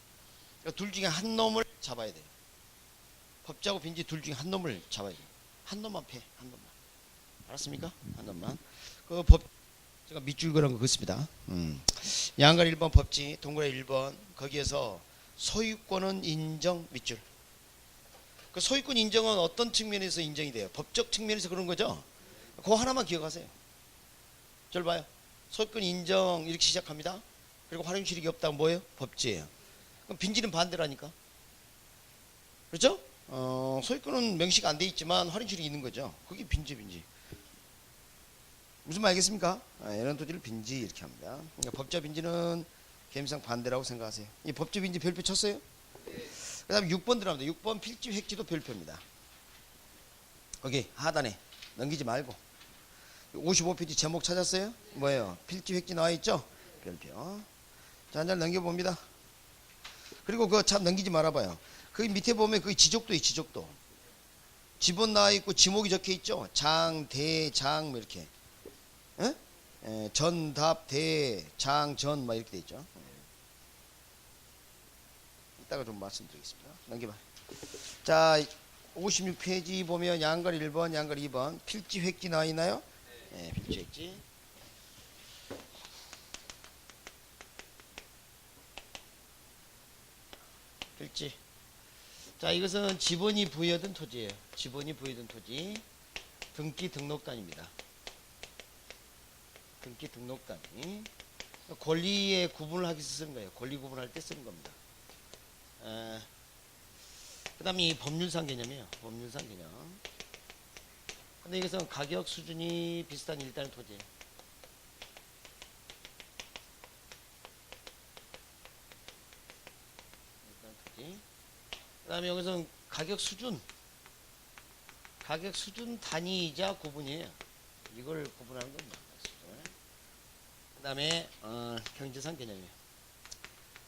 A: 그러니까 둘 중에 한 놈을 잡아야 돼요. 법지하고 빈지 둘 중에 한 놈을 잡아야 돼요. 한 놈만 패, 한 놈만. 알았습니까? 한 놈만. 그 법, 제가 밑줄 그런 거 그렇습니다. 양갈 1번 법지, 동그라미 1번, 거기에서 소유권은 인정 밑줄. 그 소유권 인정은 어떤 측면에서 인정이 돼요? 법적 측면에서 그런 거죠? 그거 하나만 기억하세요. 절 봐요. 소유권 인정 이렇게 시작합니다. 그리고 활용실익이 없다면 뭐예요? 법지예요. 그럼 빈지는 반대라니까. 그렇죠? 소유권은 명시가 안 돼 있지만 활용실익이 있는 거죠. 그게 빈지. 무슨 말 알겠습니까? 이런 토지를 빈지 이렇게 합니다. 그러니까 법자 빈지는 개념상 반대라고 생각하세요. 이 법지 빈지 별표 쳤어요? 그 다음에 6번 들어갑니다. 6번 필지 획지도 별표입니다. 거기 하단에 넘기지 말고 55페이지 제목 찾았어요? 뭐예요? 필지 획지 나와 있죠? 별표. 자, 한장 넘겨봅니다. 그리고 그거 참 넘기지 말아봐요. 그 밑에 보면 그 지적도 있죠. 지적도. 지번 나와 있고 지목이 적혀 있죠? 장, 대, 장 뭐 이렇게. 전, 답, 대, 장, 전 막 이렇게 돼 있죠. 이따가 좀 말씀드리겠습니다. 넘겨봐. 자, 56페이지 보면 양갈 1번, 양갈 2번 필지 획지 나와 있나요? 네, 필지 획지. 필지. 자, 이것은 지번이 부여된 토지예요. 지번이 부여된 토지. 등기 등록단입니다. 등기 등록단이 권리의 구분을 하기 위해서 쓰는 거예요. 권리 구분할 때 쓰는 겁니다. 그 다음에 이 법률상 개념이에요. 법률상 개념. 근데 이것은 가격 수준이 비슷한 일단의 토지예요. 일단 토지. 그 다음에 여기서는 가격 수준 단위이자 구분이에요. 이걸 구분하는 겁니다. 그 다음에 경제상 개념이에요.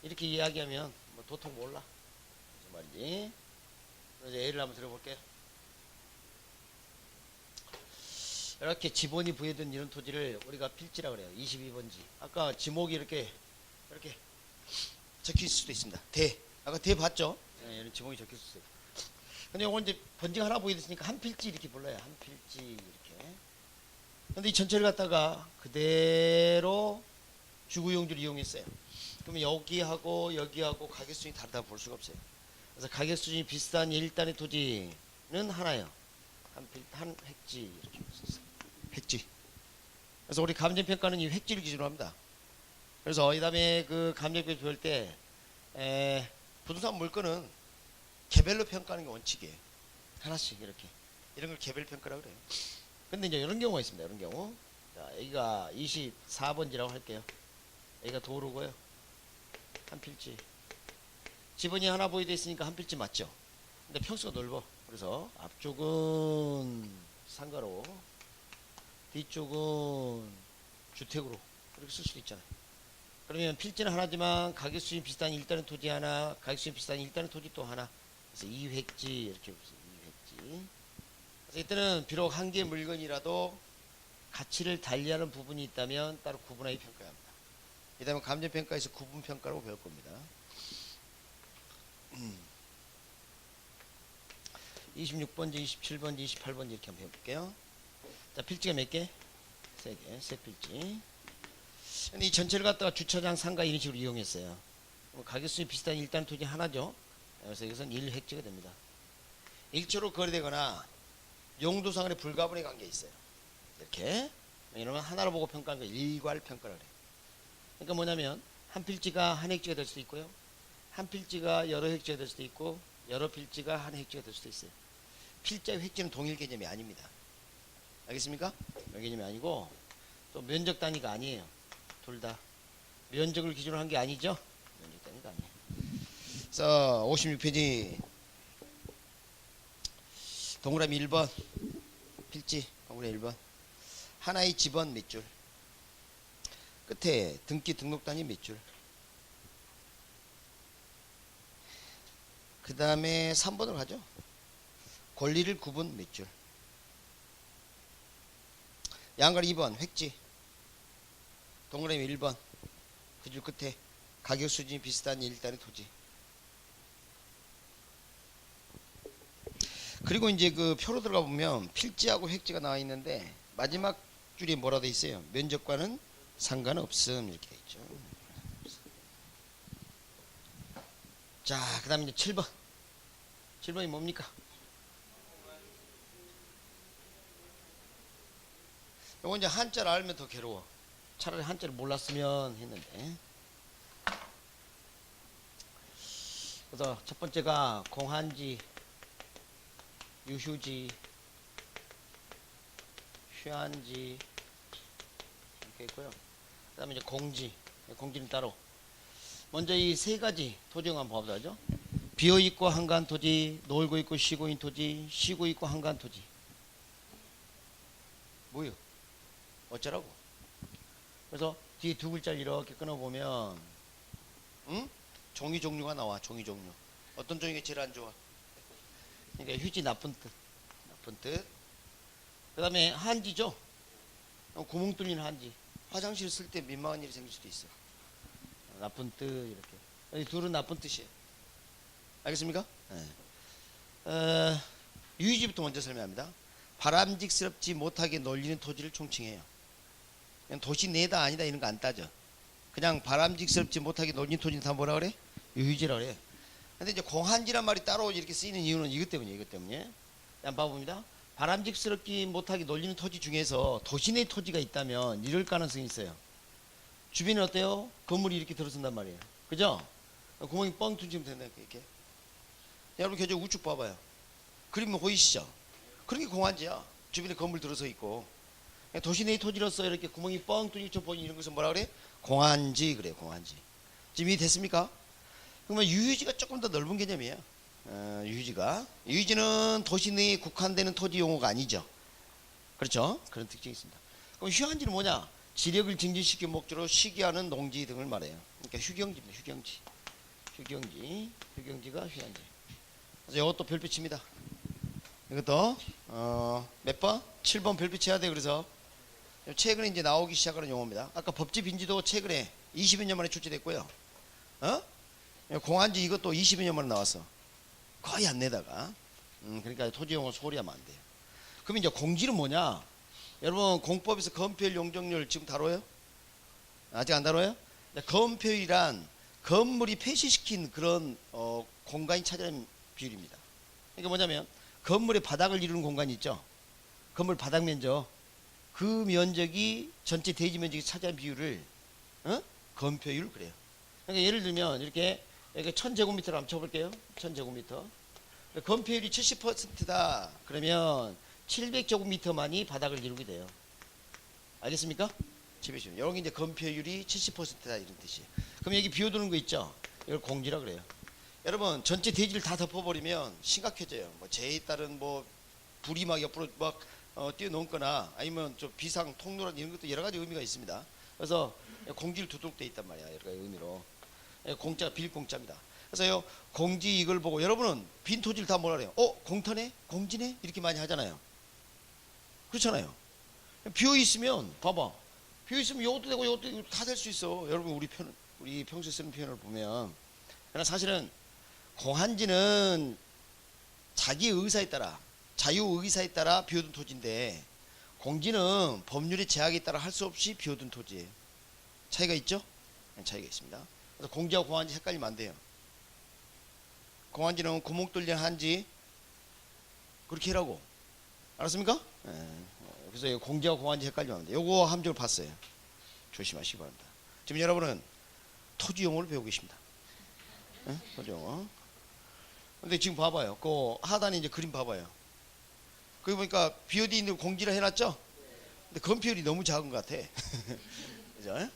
A: 이렇게 이야기하면 뭐 도통 몰라. 무슨 말인지. 그래서 예를 한번 들어볼게요. 이렇게 지번이 부여된 이런 토지를 우리가 필지라고 그래요. 22번지. 아까 지목이 이렇게 적힐 수도 있습니다. 대. 아까 대 봤죠? 네, 이런 지목이 적힐 수도 있어요. 근데 이건 이제 번지가 하나 보이니까 한 필지 이렇게 불러요. 한 필지 이렇게. 근데 이 전체를 갖다가 그대로 주거용지를 이용했어요. 그러면 여기하고 가격 수준이 다르다고 볼 수가 없어요. 그래서 가격 수준이 비슷한 일단의 토지는 하나예요. 한 획지 이렇게 볼 수 있어요. 획지. 그래서 우리 감정평가는 이 획지를 기준으로 합니다. 그래서 이 다음에 그 감정평가 볼 때 부동산 물건은 개별로 평가하는 게 원칙이에요. 하나씩 이렇게. 이런 걸 개별 평가라고 그래요. 근데 이제 이런 경우가 있습니다. 이런 경우. 자, 여기가 24번지라고 할게요. 여기가 도로고요. 한 필지. 지번이 하나 보이돼 있으니까 한 필지 맞죠? 근데 평수가 넓어. 그래서 앞쪽은 상가로, 뒤쪽은 주택으로 이렇게 쓸 수도 있잖아요. 그러면 필지는 하나지만 가격 수준 비슷한 일단은 토지 하나, 가격 수준 비슷한 일단은 토지 또 하나. 그래서 2획지 이렇게 보세요. 2획지. 그래서 이때는 비록 한 개의 물건이라도 가치를 달리하는 부분이 있다면 따로 구분하여 평가해야 합니다. 이 다음에 감정평가에서 구분평가라고 배울 겁니다. 26번지, 27번지, 28번지 이렇게 한번 해볼게요. 자, 필지가 몇 개? 3개, 세 필지. 근데 이 전체를 갖다가 주차장, 상가 이런 식으로 이용했어요. 가격수준이 비슷한 일단 토지 하나죠. 그래서 이것은 1획지가 됩니다. 일초로 거래되거나 용도상의 불가분의 관계에 있어요. 이렇게. 이러면 하나로 보고 평가하는 거 일괄 평가를 해요. 그러니까 뭐냐면 한 필지가 한 획지가 될 수도 있고요. 한 필지가 여러 획지가 될 수도 있고 여러 필지가 한 획지가 될 수도 있어요. 필지와 획지는 동일 개념이 아닙니다. 알겠습니까? 개념이 아니고 또 면적 단위가 아니에요. 둘 다 면적을 기준으로 한 게 아니죠. 면적 단위가 아니에요. 그래서 56페이지 동그라미 1번 필지 동그라미 1번 하나의 집원 몇 줄, 끝에 등기 등록 단위 몇 줄, 그 다음에 3번으로 가죠. 권리를 구분 몇 줄, 양가리 2번 획지 동그라미 1번 그 줄 끝에 가격 수준이 비슷한 일단의 토지. 그리고 이제 그 표로 들어가 보면 필지하고 획지가 나와 있는데 마지막 줄이 뭐라 돼 있어요? 면적과는 상관없음 이렇게 돼 있죠. 자, 그 다음에 이제 7번. 7번이 뭡니까? 요거 이제 한자를 알면 더 괴로워. 차라리 한자를 몰랐으면 했는데. 그래서 첫 번째가 공한지, 유휴지, 휴한지 이렇게 있고요. 그 다음에 이제 공지, 공지는 따로. 먼저 이 세 가지 토지형 한번 봐보자 하죠. 비어있고 한가한 토지, 놀고 있고 쉬고 있는 토지, 쉬고 있고 한가한 토지. 뭐요? 어쩌라고? 그래서 뒤에 두 글자를 이렇게 끊어보면 종이 종류가 나와. 종이 종류. 어떤 종이가 제일 안 좋아? 그러니까 휴지 나쁜 뜻. 나쁜 뜻. 그 다음에 한지죠. 구멍 뚫린 한지. 화장실 쓸 때 민망한 일이 생길 수도 있어. 나쁜 뜻 이렇게. 이 둘은 나쁜 뜻이에요. 알겠습니까? 네. 유의지부터 먼저 설명합니다. 바람직스럽지 못하게 놀리는 토지를 총칭해요. 그냥 도시 내다 아니다 이런 거 안 따져. 그냥 바람직스럽지 못하게 놀리는 토지는 다 뭐라 그래? 유의지라 그래. 근데 이제 공한지란 말이 따로 이렇게 쓰이는 이유는 이것 때문이에요. 이것 때문에. 한번 봐봅니다. 바람직스럽지 못하게 놀리는 토지 중에서 도시 내 토지가 있다면 이럴 가능성이 있어요. 주변에 어때요? 건물이 이렇게 들어선단 말이에요. 그죠? 구멍이 뻥 뚫리면 된다. 이렇게. 여러분 계속 우측 봐봐요. 그림은 보이시죠? 그런 게 공한지야. 주변에 건물 들어서 있고. 도시 내 토지로서 이렇게 구멍이 뻥 뚫리죠 보이는 이런 것은 뭐라 그래? 공한지 그래요. 공한지. 지금 이해됐습니까? 그러면 유유지가 조금 더 넓은 개념이에요. 유유지는 도시 내에 국한되는 토지 용어가 아니죠. 그렇죠? 그런 특징이 있습니다. 그럼 휴한지는 뭐냐? 지력을 증진시키는 목적으로 시기하는 농지 등을 말해요. 그러니까 휴경지입니다. 휴경지가 휴한지. 그래서 이것도 별표 칩니다. 이것도 몇 번? 7번 별표 쳐야 돼. 그래서 최근에 이제 나오기 시작하는 용어입니다. 아까 법지 빈지도 최근에 20여 년 만에 출제됐고요. 공한지 이것도 20여 년 만에 나왔어. 거의 안 내다가. 그러니까 토지 용어 소리 하면 안 돼요. 그럼 이제 공지는 뭐냐? 여러분 공법에서 건폐율 용적률 지금 다뤄요? 아직 안 다뤄요? 건폐율이란 건물이 폐쇄시킨 그런 공간이 차지하는 비율입니다. 그러니까 뭐냐면 건물의 바닥을 이루는 공간이 있죠. 건물 바닥 면적 그 면적이 전체 대지 면적이 차지하는 비율을 건폐율 그래요. 그러니까 예를 들면 이렇게 1000제곱미터를 한번 쳐볼게요. 1000제곱미터. 건폐율이 70%다. 그러면 700제곱미터만이 바닥을 이루게 돼요. 알겠습니까? 700제곱. 여기 이제 건폐율이 70%다 이런 뜻이에요. 그럼 여기 비워두는 거 있죠? 이걸 공지라 그래요. 여러분 전체 대지를 다 덮어버리면 심각해져요. 뭐 재에 따른 뭐 불이 막 옆으로 막 뛰어넘거나 아니면 좀 비상 통로란 이런 것도 여러 가지 의미가 있습니다. 그래서 공지를 두도록 돼 있단 말이야. 여러 가지 의미로. 공짜 빌공짜입니다. 그래서요 공지 이걸 보고 여러분은 빈 토지를 다 뭐라 그래요? 공터네? 공지네? 이렇게 많이 하잖아요. 그렇잖아요. 비어 있으면 봐봐. 비어 있으면 이것도 되고 이것도 다 될 수 있어. 여러분 우리 평소에 쓰는 표현을 보면 그러나 사실은 공한지는 자기 의사에 따라 자유 의사에 따라 비워둔 토지인데 공지는 법률의 제약에 따라 할 수 없이 비워둔 토지예요. 차이가 있죠? 차이가 있습니다. 그래서 공지하고 공한지 헷갈리면 안 돼요. 공한지는 구멍 뚫린 한지 그렇게 하라고. 알았습니까? 그래서 공지하고 공한지 헷갈리면 안 돼요. 요거 함정을 봤어요. 조심하시기 바랍니다. 지금 여러분은 토지 용어를 배우고 계십니다. 토지 용어. 근데 지금 봐봐요. 그 하단에 이제 그림 봐봐요. 거기 보니까 비어디 있는 공지를 해놨죠? 근데 건폐율이 너무 작은 것 같아. 그죠?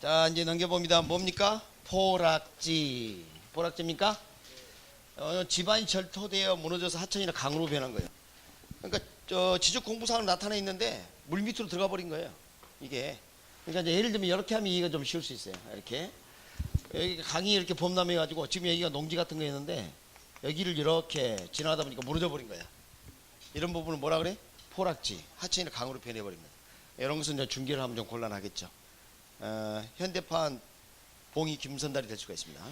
A: 자, 이제 넘겨봅니다. 뭡니까? 포락지. 포락지입니까? 집안이 절토되어 무너져서 하천이나 강으로 변한 거예요. 그러니까 지적 공부상으로 나타나 있는데 물 밑으로 들어가 버린 거예요. 이게. 그러니까 이제 예를 들면 이렇게 하면 이해가 좀 쉬울 수 있어요. 이렇게. 여기 강이 이렇게 범람해 가지고 지금 여기가 농지 같은 거 있는데 여기를 이렇게 지나가다 보니까 무너져 버린 거야. 이런 부분을 뭐라 그래? 포락지. 하천이나 강으로 변해 버린 거예요. 이런 것은 이제 중계를 하면 좀 곤란하겠죠. 현대판 봉이 김선달이 될 수가 있습니다.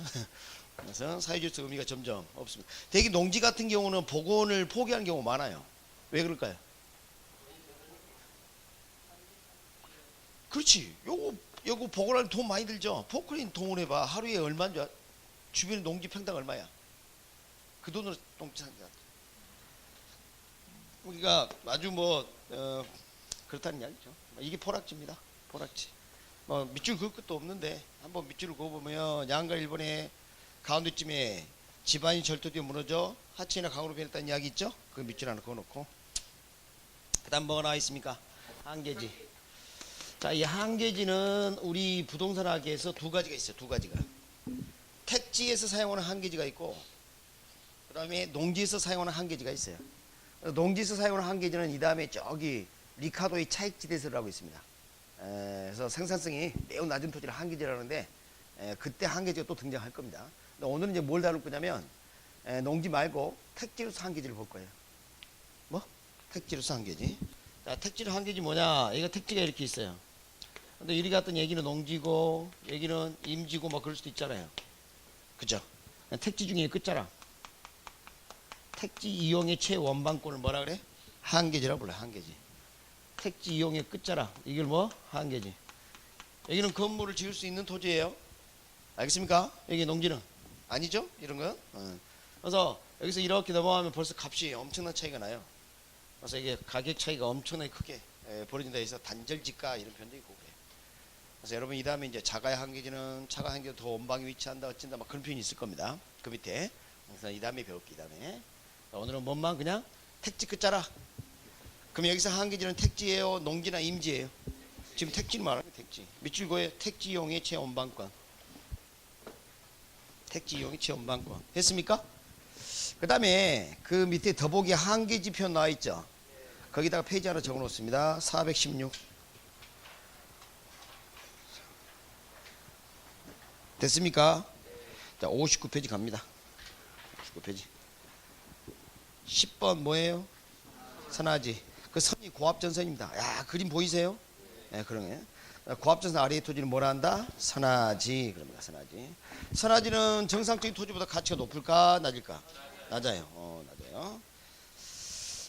A: 그래서 사회주의적 의미가 점점 없습니다. 대개 농지 같은 경우는 복원을 포기하는 경우가 많아요. 왜 그럴까요? 그렇지. 요거 복원하는 돈 많이 들죠. 포크레인 동원해봐. 하루에 얼마인 줄 알아? 주변에 농지 평당 얼마야? 그 돈으로 농지 산다. 우리가 아주 그렇다는 이야기죠. 이게 포락지입니다. 포락지. 밑줄 그을 것도 없는데 한번 밑줄을 그어보면 양가 일본의 가운데쯤에 집안이 절도되어 무너져 하천이나 강으로 변했다는 이야기 있죠? 그 밑줄 하나 그어놓고 그 다음 뭐가 나와 있습니까? 한계지. 자, 이 한계지는 우리 부동산학에서 두 가지가 있어요. 두 가지가. 택지에서 사용하는 한계지가 있고 그 다음에 농지에서 사용하는 한계지가 있어요. 농지에서 사용하는 한계지는 이 다음에 저기 리카도의 차익지대설이라고 있습니다. 그래서 생산성이 매우 낮은 토지를 한계지라는데 그때 한계지가 또 등장할 겁니다. 오늘은 이제 뭘 다룰 거냐면 농지 말고 택지로서 한계지를 볼 거예요. 뭐? 택지로서 한계지. 자, 택지로 한계지 뭐냐? 이거 택지가 이렇게 있어요. 근데 이리 같은 얘기는 농지고 여기는 임지고 뭐 그럴 수도 있잖아요. 그죠? 택지 중에 끝자락. 택지 이용의 최원방권을 뭐라 그래? 한계지라고 불러요. 한계지. 택지 이용의 끝자락. 이걸 뭐? 한계지. 여기는 건물을 지을 수 있는 토지예요. 알겠습니까? 여기 농지는 아니죠? 이런 거. 그래서 여기서 이렇게 넘어가면 벌써 값이 엄청난 차이가 나요. 그래서 이게 가격 차이가 엄청나게 크게 벌어진다 해서 단절지가 이런 표현도 있고 그래요. 그래서 여러분 이 다음에 이제 자가의 한계지는 차가 한계도 더 원방에 위치한다 어쩐다 막 그런 표현이 있을 겁니다. 그 밑에. 그래서 이 다음에 배울게. 이 다음에. 오늘은 뭔만 그냥 택지 끝자락. 그럼 여기서 한계지는 택지예요? 농지나 임지예요? 지금 택지를 말하는 거예요. 택지. 밑줄 그어요. 택지 이용의 최원방권. 택지 이용의 최원방권. 했습니까? 그 다음에 그 밑에 더보기 한계지 표 나와 있죠? 거기다가 페이지 하나 적어 놓습니다. 416. 됐습니까? 자, 59페이지 갑니다. 59페이지. 10번 뭐예요? 선화지. 그 선이 고압전선입니다. 야, 그림 보이세요? 네, 그러네. 고압전선 아래의 토지는 뭐라 한다? 선화지. 그럽니다. 선화지. 선화지는 정상적인 토지보다 가치가 높을까? 낮을까? 낮아요. 낮아요.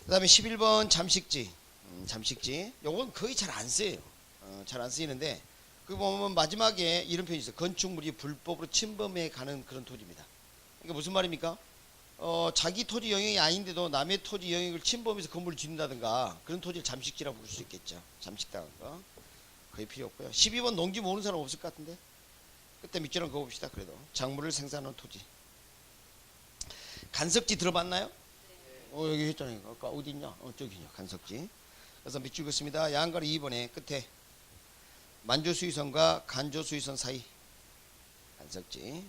A: 그 다음에 11번 잠식지. 잠식지. 요건 거의 잘 안 쓰여요. 잘 안 쓰이는데, 그 보면 마지막에 이런 표현이 있어요. 건축물이 불법으로 침범해 가는 그런 토지입니다. 그러니까 무슨 말입니까? 자기 토지 영역이 아닌데도 남의 토지 영역을 침범해서 건물을 짓는다든가 그런 토지를 잠식지라고 부를 수 있겠죠. 잠식당한 거. 거의 필요 없고요. 12번 농지 모르는 사람 없을 것 같은데? 그때 밑줄은 그어봅시다. 그래도. 작물을 생산하는 토지. 간석지 들어봤나요? 여기 했잖아요. 아까 어디 있냐? 저기냐. 간석지. 그래서 밑줄 긋습니다. 양가로 2번에 끝에 만조수위선과 간조수위선 사이. 간석지.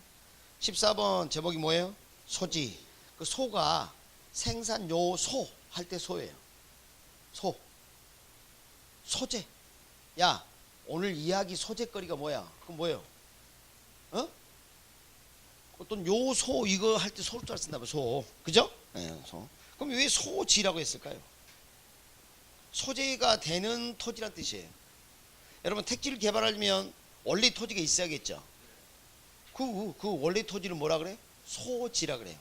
A: 14번 제목이 뭐예요? 소지. 그 소가 생산 요소 할 때 소예요. 소. 소재. 야, 오늘 이야기 소재거리가 뭐야? 그럼 뭐예요? 어? 어떤 요소 이거 할 때 소를 잘 쓴다 봐. 소. 그죠? 네, 소. 그럼 왜 소지라고 했을까요? 소재가 되는 토지란 뜻이에요. 여러분 택지를 개발하려면 원래 토지가 있어야겠죠. 그 원래 토지를 뭐라 그래? 소지라 그래요.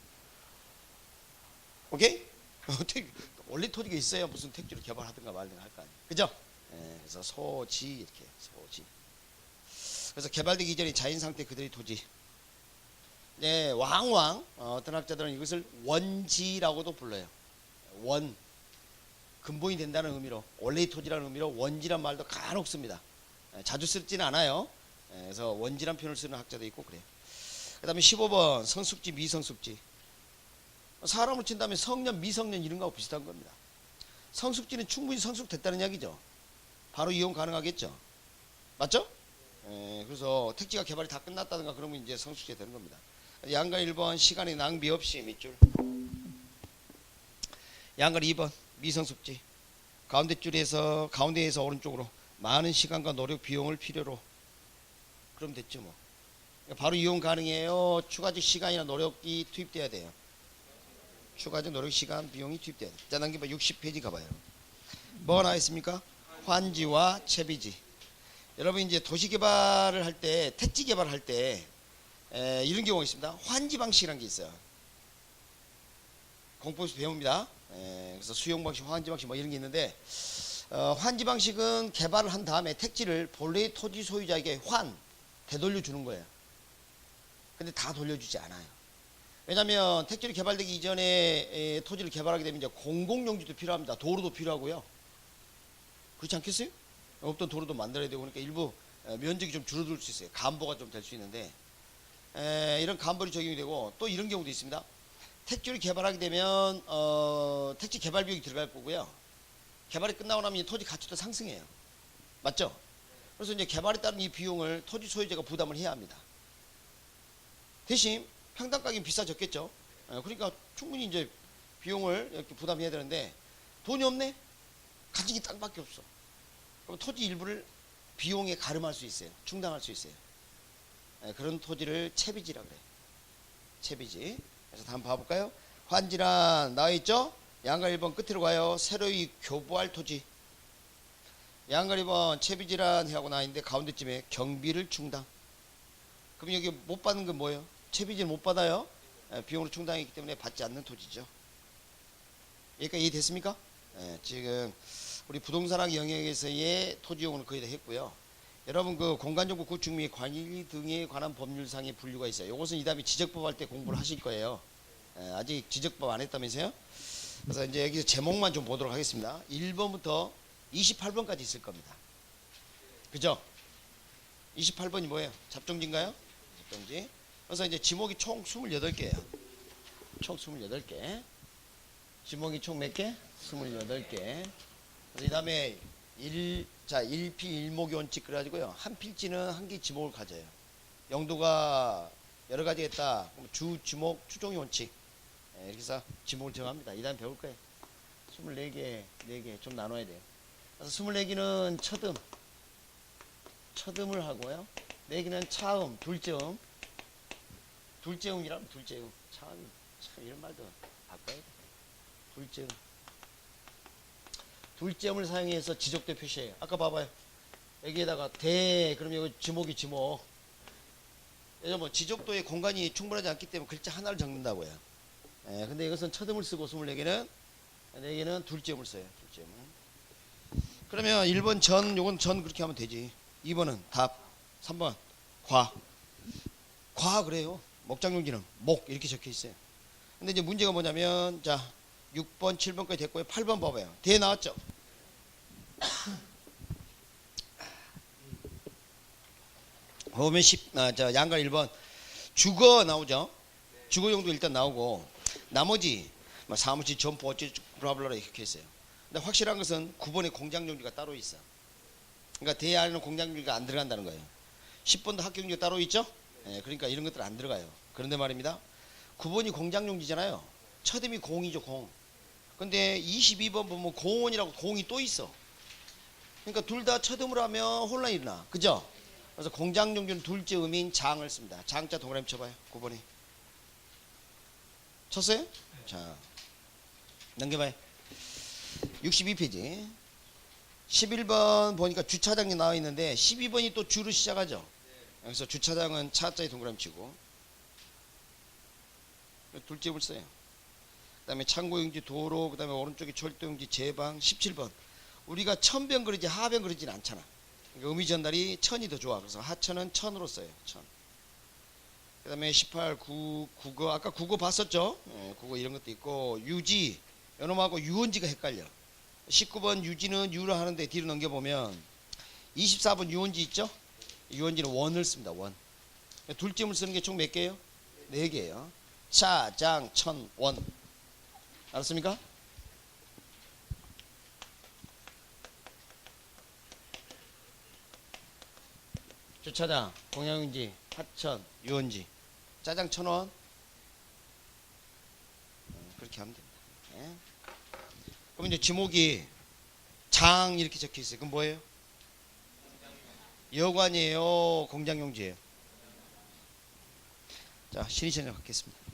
A: 오케이? 원래 토지가 있어야 무슨 택지를 개발하든가 말든가 할 거 아니에요. 그죠? 네, 그래서 소지 이렇게 소지. 그래서 개발되기 이전에 자연 상태 그대의 토지. 네, 어떤 학자들은 이것을 원지라고도 불러요. 원. 근본이 된다는 의미로, 원래의 토지라는 의미로 원지란 말도 간혹 씁니다. 자주 쓰지는 않아요. 그래서 원지란 표현을 쓰는 학자도 있고 그래요. 그 다음에 15번 성숙지 미성숙지. 사람으로 친다면 성년 미성년 이런 거하고 비슷한 겁니다. 성숙지는 충분히 성숙됐다는 이야기죠. 바로 이용 가능하겠죠. 맞죠? 그래서 택지가 개발이 다 끝났다든가 그러면 이제 성숙지 되는 겁니다. 양가 1번 시간의 낭비 없이 밑줄. 양가 2번 미성숙지. 가운데 줄에서 가운데에서 오른쪽으로 많은 시간과 노력 비용을 필요로. 그럼 됐죠 뭐. 바로 이용 가능해요. 추가적 시간이나 노력이 투입돼야 돼요. 추가적 노력 시간 비용이 투입돼야 돼요. 자, 남겨봐. 60페이지 가봐요. 뭐가 나와 있습니까? 환지와 채비지. 여러분 이제 도시 개발을 할 때, 택지 개발을 할 때 이런 경우가 있습니다. 환지 방식이라는 게 있어요. 공법에서 배웁니다. 그래서 수용 방식, 환지 방식 뭐 이런 게 있는데 환지 방식은 개발을 한 다음에 택지를 본래의 토지 소유자에게 되돌려 주는 거예요. 근데 다 돌려주지 않아요. 왜냐하면 택지를 개발되기 이전에 토지를 개발하게 되면 이제 공공용지도 필요합니다. 도로도 필요하고요. 그렇지 않겠어요? 없던 도로도 만들어야 되고 그러니까 일부 면적이 좀 줄어들 수 있어요. 감보가 좀 될 수 있는데 이런 감보이 적용이 되고 또 이런 경우도 있습니다. 택지를 개발하게 되면 택지 개발 비용이 들어갈 거고요. 개발이 끝나고 나면 이 토지 가치도 상승해요. 맞죠? 그래서 이제 개발에 따른 이 비용을 토지 소유자가 부담을 해야 합니다. 대신 평당 가격이 비싸졌겠죠. 그러니까 충분히 이제 비용을 이렇게 부담해야 되는데 돈이 없네? 가진 게 땅밖에 없어. 그럼 토지 일부를 비용에 가름할 수 있어요. 충당할 수 있어요. 그런 토지를 채비지라 그래요. 채비지. 그래서 다음 봐볼까요? 환지란 나와 있죠? 양가 1번 끝으로 가요. 새로이 교부할 토지. 양가 2번 채비지란 하고 나와 있는데 가운데쯤에 경비를 충당. 그럼 여기 못 받는 건 뭐예요? 채비지는 못 받아요. 비용으로 충당했기 때문에 받지 않는 토지죠. 여기까지 이해됐습니까? 지금 우리 부동산학 영역에서의 토지용어는 거의 다 했고요. 여러분 그 공간정보 구축 및 관리 등에 관한 법률상의 분류가 있어요. 이것은 이 다음에 지적법 할 때 공부를 하실 거예요. 아직 지적법 안 했다면서요? 그래서 이제 여기서 제목만 좀 보도록 하겠습니다. 1번부터 28번까지 있을 겁니다. 그죠? 28번이 뭐예요? 잡종지인가요? 잡종지. 그래서 이제 지목이 총 28개예요. 총 28개. 지목이 총 몇 개? 28개. 이 다음에 1필 1목이 원칙 그래가지고요. 한 필지는 한 개 지목을 가져요. 영도가 여러 가지 있다. 주, 지목, 추종이 원칙. 이렇게 해서 지목을 정합니다. 이 다음에 배울 거예요. 24개, 4개 좀 나눠야 돼요. 그래서 24개는 첫음을 하고요. 4개는 차음, 둘째음. 둘째음이라면 둘째음. 참 이런 말도 바꿔야 돼. 둘째음. 둘째음을 사용해서 지적대 표시해요. 아까 봐봐요. 여기에다가 그러면 이거 지목. 예전 뭐 지적도의 공간이 충분하지 않기 때문에 글자 하나를 적는다고요. 근데 이것은 첫음을 쓰고 24개는 4개는 둘째음을 써요. 둘째음. 그러면 1번 요건 전 그렇게 하면 되지. 2번은 답. 3번 과 그래요. 목장용지는 목 이렇게 적혀 있어요. 근데 이제 문제가 뭐냐면 자 6번 7번까지 됐고요. 8번 봐봐요. 대 나왔죠. 보면 양가 1번 주거 나오죠. 주거용도 일단 나오고 나머지 사무실 점포 어쩌고 블라블라 이렇게 있어요. 근데 확실한 것은 9번에 공장용지가 따로 있어. 그러니까 대 안에는 공장용지가 안 들어간다는 거예요. 10번도 학교용지가 따로 있죠. 그러니까 이런 것들 안 들어가요. 그런데 말입니다. 9번이 공장용지잖아요. 첫음이 공이죠, 공. 근데 22번 보면 공원이라고 공이 또 있어. 그러니까 둘 다 첫음으로 하면 혼란이 일어나. 그죠? 그래서 공장용주는 둘째 음인 장을 씁니다. 장자 동그라미 쳐봐요. 9번에. 쳤어요? 자, 넘겨봐요. 62페이지. 11번 보니까 주차장이 나와 있는데 12번이 또 주로 시작하죠. 그래서 주차장은 차자에 동그라미 치고 둘째 음을 써요. 그 다음에 창고용지 도로, 그 다음에 오른쪽에 철도용지 제방. 17번 우리가 천변 그리지 하변 그리지는 않잖아. 그러니까 의미 전달이 천이 더 좋아. 그래서 하천은 천으로 써요. 천. 그 다음에 18 국어 아까 국어 봤었죠. 국어 이런 것도 있고 유지 요놈하고 유원지가 헷갈려. 19번 유지는 유로 하는데 뒤로 넘겨보면 24번 유원지 있죠. 유원지는 원을 씁니다. 원. 둘째 음을 쓰는 게 총 몇 개예요? 4개예요. 차, 장, 천, 원. 알았습니까? 주차장, 공양용지, 하천, 유원지. 짜장 1,000원. 그렇게 하면 됩니다. 네. 그럼 이제 지목이 장 이렇게 적혀 있어요. 그럼 뭐예요? 여관이에요? 공장용지예요? 자, 신의시장 갖겠습니다.